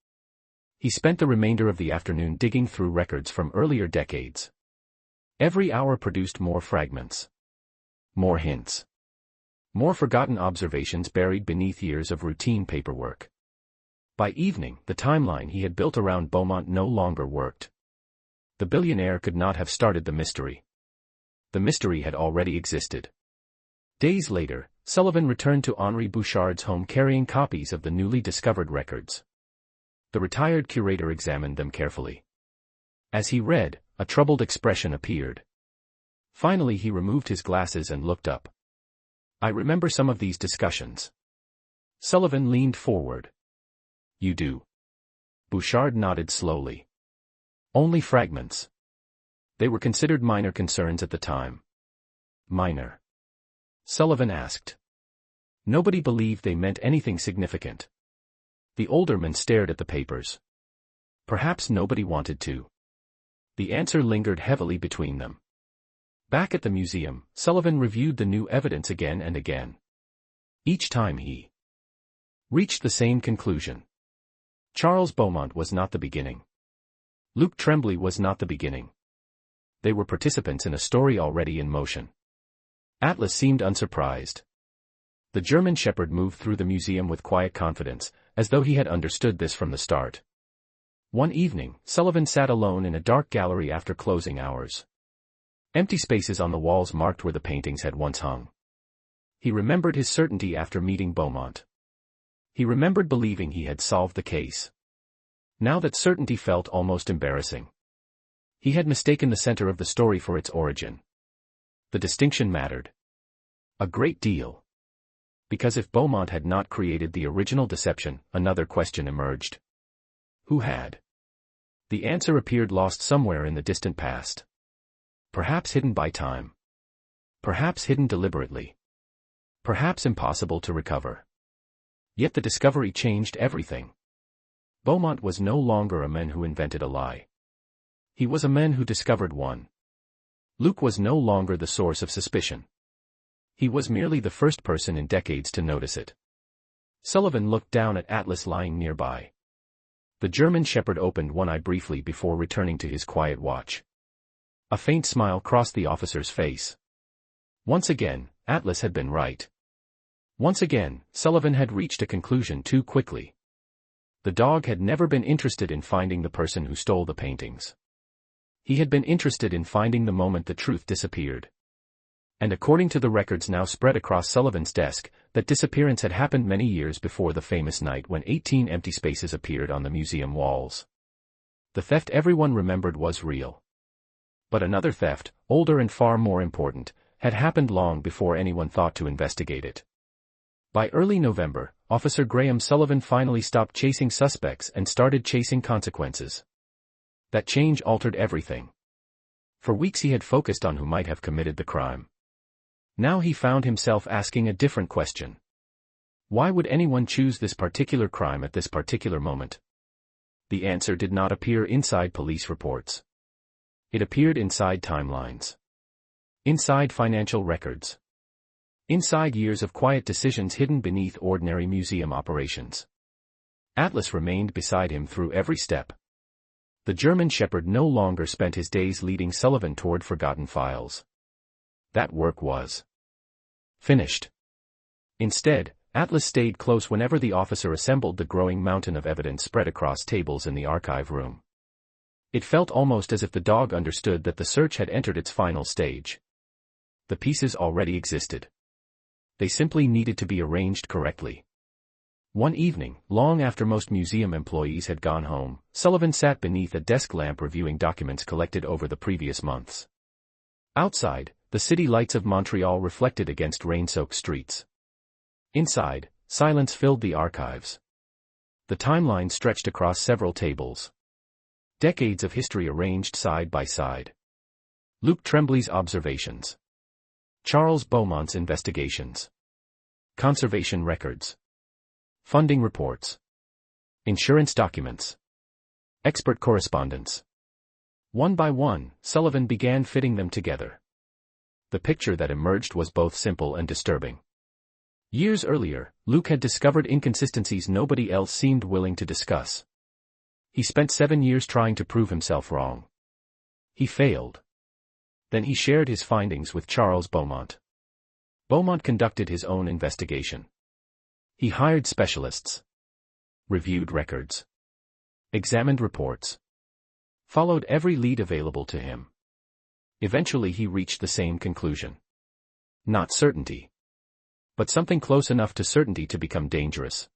He spent the remainder of the afternoon digging through records from earlier decades. Every hour produced more fragments. More hints. More forgotten observations buried beneath years of routine paperwork. By evening, the timeline he had built around Beaumont no longer worked. The billionaire could not have started the mystery. The mystery had already existed. Days later, Sullivan returned to Henri Bouchard's home carrying copies of the newly discovered records. The retired curator examined them carefully. As he read, a troubled expression appeared. Finally he removed his glasses and looked up. "I remember some of these discussions." Sullivan leaned forward. "You do?" Bouchard nodded slowly. "Only fragments. They were considered minor concerns at the time." "Minor?" Sullivan asked. Nobody believed they meant anything significant. The older man stared at the papers. Perhaps nobody wanted to. The answer lingered heavily between them. Back at the museum, Sullivan reviewed the new evidence again and again. Each time he reached the same conclusion. Charles Beaumont was not the beginning. Luke Tremblay was not the beginning. They were participants in a story already in motion. Atlas seemed unsurprised. The German shepherd moved through the museum with quiet confidence, as though he had understood this from the start. One evening, Sullivan sat alone in a dark gallery after closing hours. Empty spaces on the walls marked where the paintings had once hung. He remembered his certainty after meeting Beaumont. He remembered believing he had solved the case. Now that certainty felt almost embarrassing. He had mistaken the center of the story for its origin. The distinction mattered a great deal. Because if Beaumont had not created the original deception, another question emerged. Who had? The answer appeared lost somewhere in the distant past. Perhaps hidden by time. Perhaps hidden deliberately. Perhaps impossible to recover. Yet the discovery changed everything. Beaumont was no longer a man who invented a lie. He was a man who discovered one. Luke was no longer the source of suspicion. He was merely the first person in decades to notice it. Sullivan looked down at Atlas lying nearby. The German shepherd opened one eye briefly before returning to his quiet watch. A faint smile crossed the officer's face. Once again, Atlas had been right. Once again, Sullivan had reached a conclusion too quickly. The dog had never been interested in finding the person who stole the paintings. He had been interested in finding the moment the truth disappeared. And according to the records now spread across Sullivan's desk, that disappearance had happened many years before the famous night when 18 empty spaces appeared on the museum walls. The theft everyone remembered was real. But another theft, older and far more important, had happened long before anyone thought to investigate it. By early November, Officer Graham Sullivan finally stopped chasing suspects and started chasing consequences. That change altered everything. For weeks he had focused on who might have committed the crime. Now he found himself asking a different question. Why would anyone choose this particular crime at this particular moment? The answer did not appear inside police reports. It appeared inside timelines. Inside financial records. Inside years of quiet decisions hidden beneath ordinary museum operations. Atlas remained beside him through every step. The German shepherd no longer spent his days leading Sullivan toward forgotten files. That work was finished. Instead, Atlas stayed close whenever the officer assembled the growing mountain of evidence spread across tables in the archive room. It felt almost as if the dog understood that the search had entered its final stage. The pieces already existed. They simply needed to be arranged correctly. One evening, long after most museum employees had gone home, Sullivan sat beneath a desk lamp reviewing documents collected over the previous months. Outside, the city lights of Montreal reflected against rain-soaked streets. Inside, silence filled the archives. The timeline stretched across several tables. Decades of history arranged side by side. Luke Tremblay's observations. Charles Beaumont's investigations. Conservation records. Funding reports. Insurance documents. Expert correspondence. One by one, Sullivan began fitting them together. The picture that emerged was both simple and disturbing. Years earlier, Luke had discovered inconsistencies nobody else seemed willing to discuss. He spent 7 years trying to prove himself wrong. He failed. Then he shared his findings with Charles Beaumont. Beaumont conducted his own investigation. He hired specialists. Reviewed records. Examined reports. Followed every lead available to him. Eventually he reached the same conclusion. Not certainty. But something close enough to certainty to become dangerous.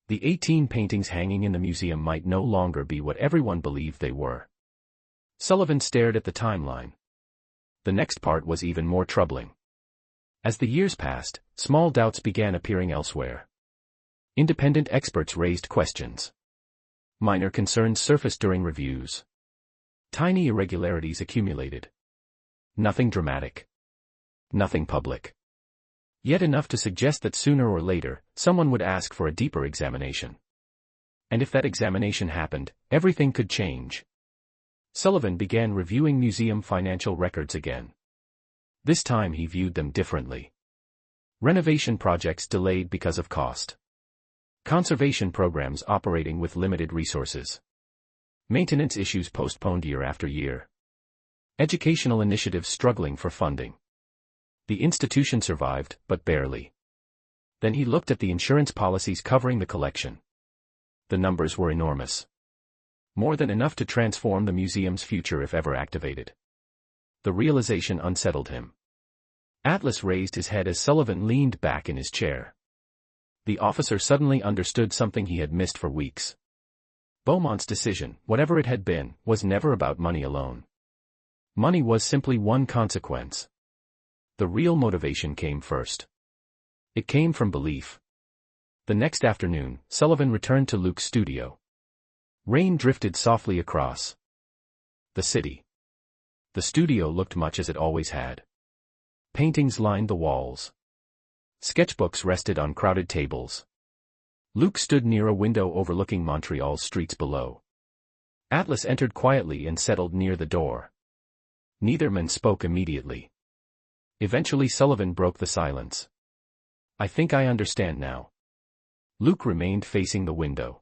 The 18 paintings hanging in the museum might no longer be what everyone believed they were. Sullivan stared at the timeline. The next part was even more troubling. As the years passed, small doubts began appearing elsewhere. Independent experts raised questions. Minor concerns surfaced during reviews. Tiny irregularities accumulated. Nothing dramatic. Nothing public. Yet enough to suggest that sooner or later, someone would ask for a deeper examination. And if that examination happened, everything could change. Sullivan began reviewing museum financial records again. This time he viewed them differently. Renovation projects delayed because of cost. Conservation programs operating with limited resources. Maintenance issues postponed year after year. Educational initiatives struggling for funding. The institution survived, but barely. Then he looked at the insurance policies covering the collection. The numbers were enormous. More than enough to transform the museum's future if ever activated. The realization unsettled him. Atlas raised his head as Sullivan leaned back in his chair. The officer suddenly understood something he had missed for weeks. Beaumont's decision, whatever it had been, was never about money alone. Money was simply one consequence. The real motivation came first. It came from belief. The next afternoon, Sullivan returned to Luke's studio. Rain drifted softly across the city. The studio looked much as it always had. Paintings lined the walls. Sketchbooks rested on crowded tables. Luke stood near a window overlooking Montreal's streets below. Atlas entered quietly and settled near the door. Neither man spoke immediately. Eventually Sullivan broke the silence. I think I understand now. Luke remained facing the window.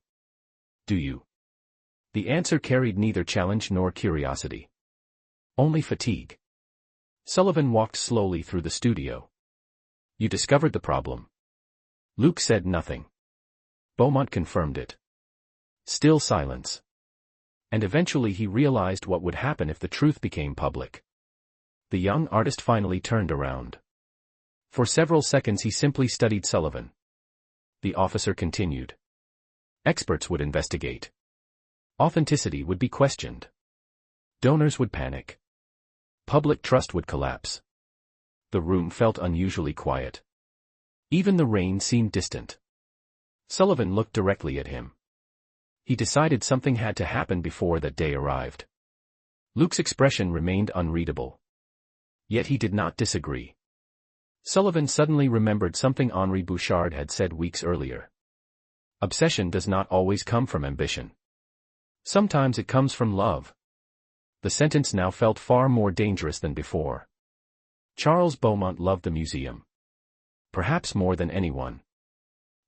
Do you? The answer carried neither challenge nor curiosity. Only fatigue. Sullivan walked slowly through the studio. You discovered the problem. Luke said nothing. Beaumont confirmed it. Still silence. And eventually he realized what would happen if the truth became public. The young artist finally turned around. For several seconds he simply studied Sullivan. The officer continued. Experts would investigate. Authenticity would be questioned. Donors would panic. Public trust would collapse. The room felt unusually quiet. Even the rain seemed distant. Sullivan looked directly at him. He decided something had to happen before that day arrived. Luke's expression remained unreadable. Yet he did not disagree. Sullivan suddenly remembered something Henri Bouchard had said weeks earlier. Obsession does not always come from ambition. Sometimes it comes from love. The sentence now felt far more dangerous than before. Charles Beaumont loved the museum. Perhaps more than anyone.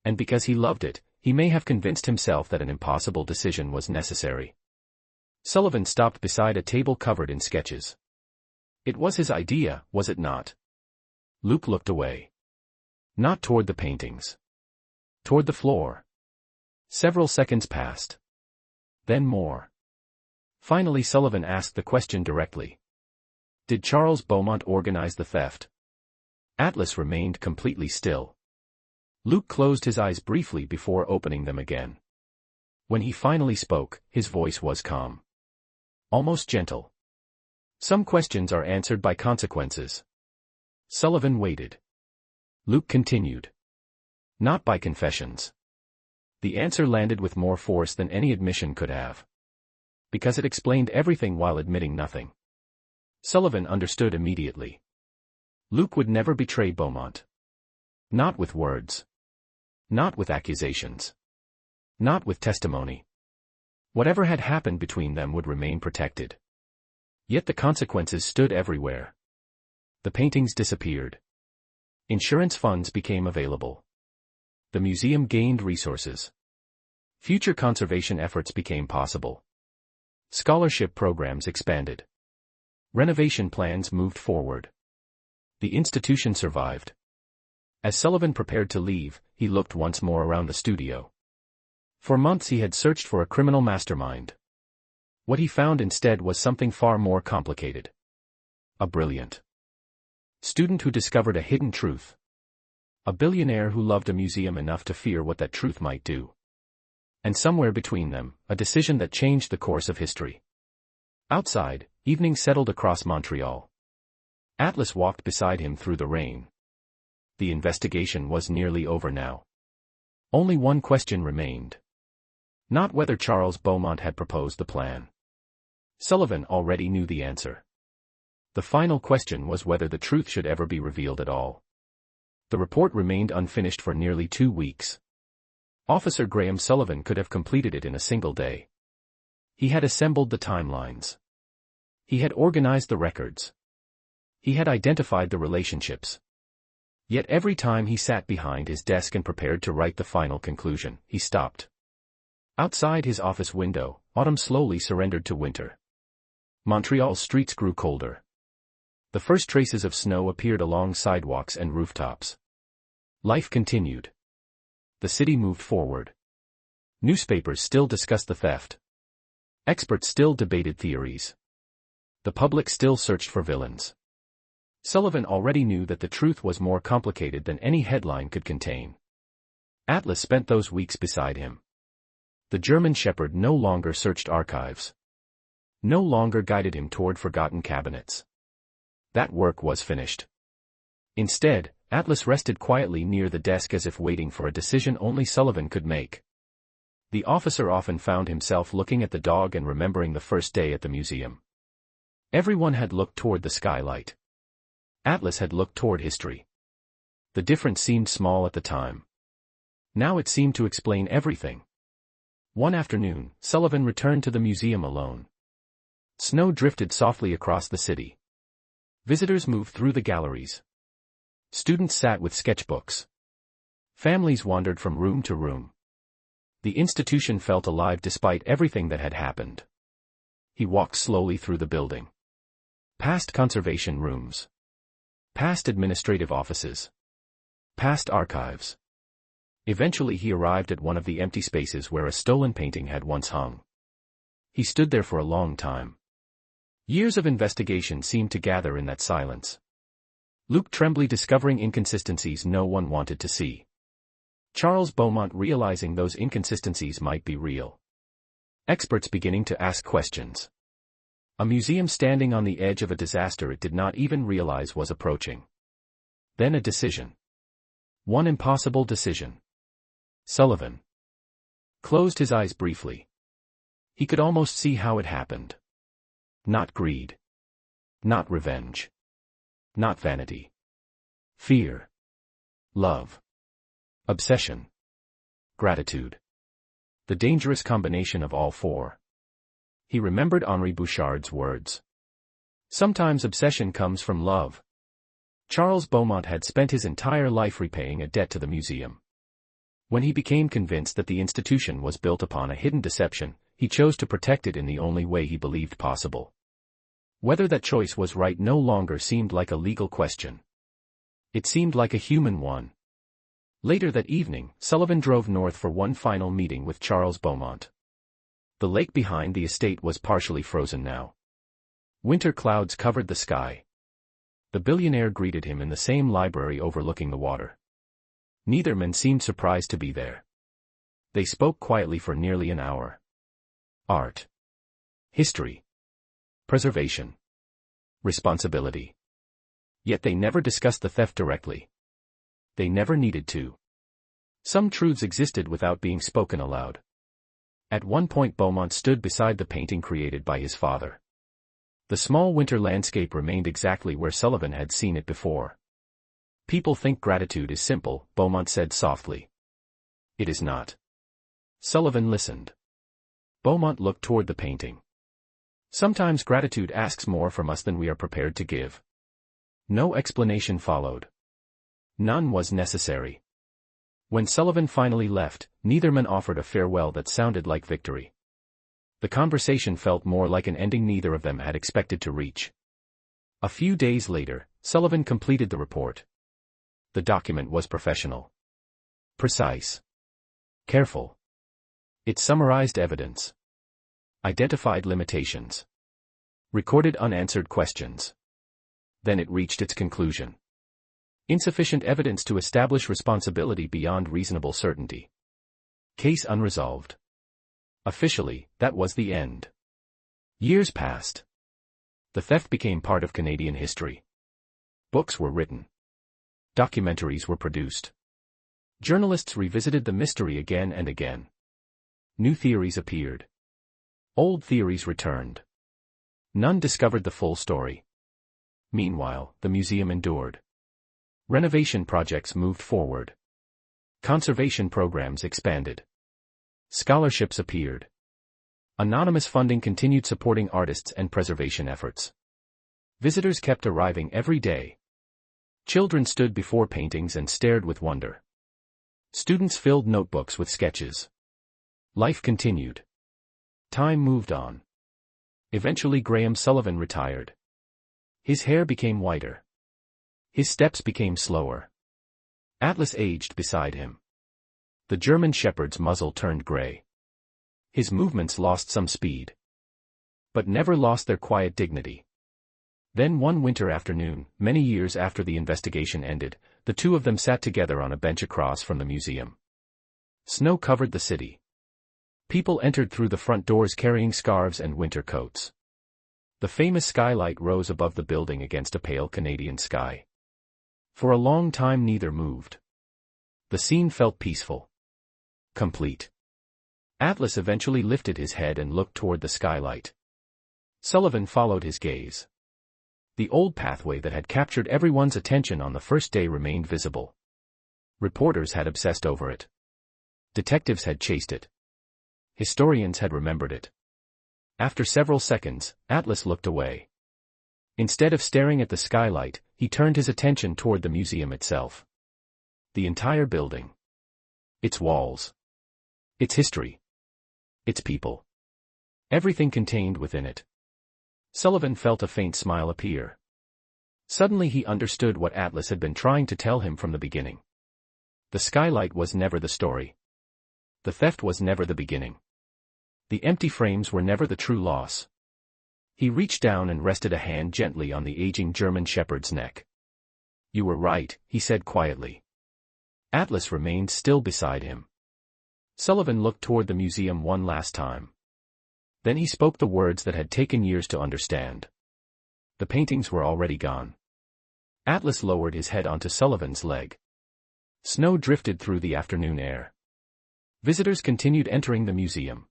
And because he loved it, he may have convinced himself that an impossible decision was necessary. Sullivan stopped beside a table covered in sketches. It was his idea, was it not? Luke looked away. Not toward the paintings. Toward the floor. Several seconds passed. Then more. Finally Sullivan asked the question directly. Did Charles Beaumont organize the theft? Atlas remained completely still. Luke closed his eyes briefly before opening them again. When he finally spoke, his voice was calm. Almost gentle. Some questions are answered by consequences. Sullivan waited. Luke continued. Not by confessions. The answer landed with more force than any admission could have. Because it explained everything while admitting nothing. Sullivan understood immediately. Luke would never betray Beaumont. Not with words. Not with accusations. Not with testimony. Whatever had happened between them would remain protected. Yet the consequences stood everywhere. The paintings disappeared. Insurance funds became available. The museum gained resources. Future conservation efforts became possible. Scholarship programs expanded. Renovation plans moved forward. The institution survived. As Sullivan prepared to leave, he looked once more around the studio. For months he had searched for a criminal mastermind. What he found instead was something far more complicated. A brilliant student who discovered a hidden truth. A billionaire who loved a museum enough to fear what that truth might do. And somewhere between them, a decision that changed the course of history. Outside, evening settled across Montreal. Atlas walked beside him through the rain. The investigation was nearly over now. Only one question remained. Not whether Charles Beaumont had proposed the plan. Sullivan already knew the answer. The final question was whether the truth should ever be revealed at all. The report remained unfinished for nearly 2 weeks. Officer Graham Sullivan could have completed it in a single day. He had assembled the timelines. He had organized the records. He had identified the relationships. Yet every time he sat behind his desk and prepared to write the final conclusion, he stopped. Outside his office window, autumn slowly surrendered to winter. Montreal's streets grew colder. The first traces of snow appeared along sidewalks and rooftops. Life continued. The city moved forward. Newspapers still discussed the theft. Experts still debated theories. The public still searched for villains. Sullivan already knew that the truth was more complicated than any headline could contain. Atlas spent those weeks beside him. The German shepherd no longer searched archives. No longer guided him toward forgotten cabinets. That work was finished. Instead, Atlas rested quietly near the desk as if waiting for a decision only Sullivan could make. The officer often found himself looking at the dog and remembering the first day at the museum. Everyone had looked toward the skylight. Atlas had looked toward history. The difference seemed small at the time. Now it seemed to explain everything. One afternoon, Sullivan returned to the museum alone. Snow drifted softly across the city. Visitors moved through the galleries. Students sat with sketchbooks. Families wandered from room to room. The institution felt alive despite everything that had happened. He walked slowly through the building. Past conservation rooms. Past administrative offices. Past archives. Eventually he arrived at one of the empty spaces where a stolen painting had once hung. He stood there for a long time. Years of investigation seemed to gather in that silence. Luke Tremblay discovering inconsistencies no one wanted to see. Charles Beaumont realizing those inconsistencies might be real. Experts beginning to ask questions. A museum standing on the edge of a disaster it did not even realize was approaching. Then a decision. One impossible decision. Sullivan closed his eyes briefly. He could almost see how it happened. Not greed. Not revenge. Not vanity. Fear. Love. Obsession. Gratitude. The dangerous combination of all four. He remembered Henri Bouchard's words. Sometimes obsession comes from love. Charles Beaumont had spent his entire life repaying a debt to the museum. When he became convinced that the institution was built upon a hidden deception, he chose to protect it in the only way he believed possible. Whether that choice was right no longer seemed like a legal question. It seemed like a human one. Later that evening, Sullivan drove north for one final meeting with Charles Beaumont. The lake behind the estate was partially frozen now. Winter clouds covered the sky. The billionaire greeted him in the same library overlooking the water. Neither man seemed surprised to be there. They spoke quietly for nearly an hour. Art. History. Preservation. Responsibility. Yet they never discussed the theft directly. They never needed to. Some truths existed without being spoken aloud. At one point Beaumont stood beside the painting created by his father. The small winter landscape remained exactly where Sullivan had seen it before. People think gratitude is simple, Beaumont said softly. It is not. Sullivan listened. Beaumont looked toward the painting. Sometimes gratitude asks more from us than we are prepared to give. No explanation followed. None was necessary. When Sullivan finally left, neither man offered a farewell that sounded like victory. The conversation felt more like an ending neither of them had expected to reach. A few days later, Sullivan completed the report. The document was professional. Precise. Careful. It summarized evidence. Identified limitations. Recorded unanswered questions. Then it reached its conclusion. Insufficient evidence to establish responsibility beyond reasonable certainty. Case unresolved. Officially, that was the end. Years passed. The theft became part of Canadian history. Books were written. Documentaries were produced. Journalists revisited the mystery again and again. New theories appeared. Old theories returned. None discovered the full story. Meanwhile, the museum endured. Renovation projects moved forward. Conservation programs expanded. Scholarships appeared. Anonymous funding continued supporting artists and preservation efforts. Visitors kept arriving every day. Children stood before paintings and stared with wonder. Students filled notebooks with sketches. Life continued. Time moved on. Eventually Graham Sullivan retired. His hair became whiter. His steps became slower. Atlas aged beside him. The German shepherd's muzzle turned gray. His movements lost some speed. But never lost their quiet dignity. Then one winter afternoon, many years after the investigation ended, the two of them sat together on a bench across from the museum. Snow covered the city. People entered through the front doors carrying scarves and winter coats. The famous skylight rose above the building against a pale Canadian sky. For a long time neither moved. The scene felt peaceful. Complete. Atlas eventually lifted his head and looked toward the skylight. Sullivan followed his gaze. The old pathway that had captured everyone's attention on the first day remained visible. Reporters had obsessed over it. Detectives had chased it. Historians had remembered it. After several seconds, Atlas looked away. Instead of staring at the skylight, he turned his attention toward the museum itself. The entire building. Its walls. Its history. Its people. Everything contained within it. Sullivan felt a faint smile appear. Suddenly he understood what Atlas had been trying to tell him from the beginning. The skylight was never the story. The theft was never the beginning. The empty frames were never the true loss. He reached down and rested a hand gently on the aging German shepherd's neck. "You were right," he said quietly. Atlas remained still beside him. Sullivan looked toward the museum one last time. Then he spoke the words that had taken years to understand. The paintings were already gone. Atlas lowered his head onto Sullivan's leg. Snow drifted through the afternoon air. Visitors continued entering the museum.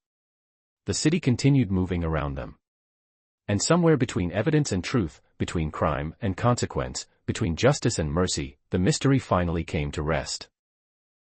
The city continued moving around them. And somewhere between evidence and truth, between crime and consequence, between justice and mercy, the mystery finally came to rest.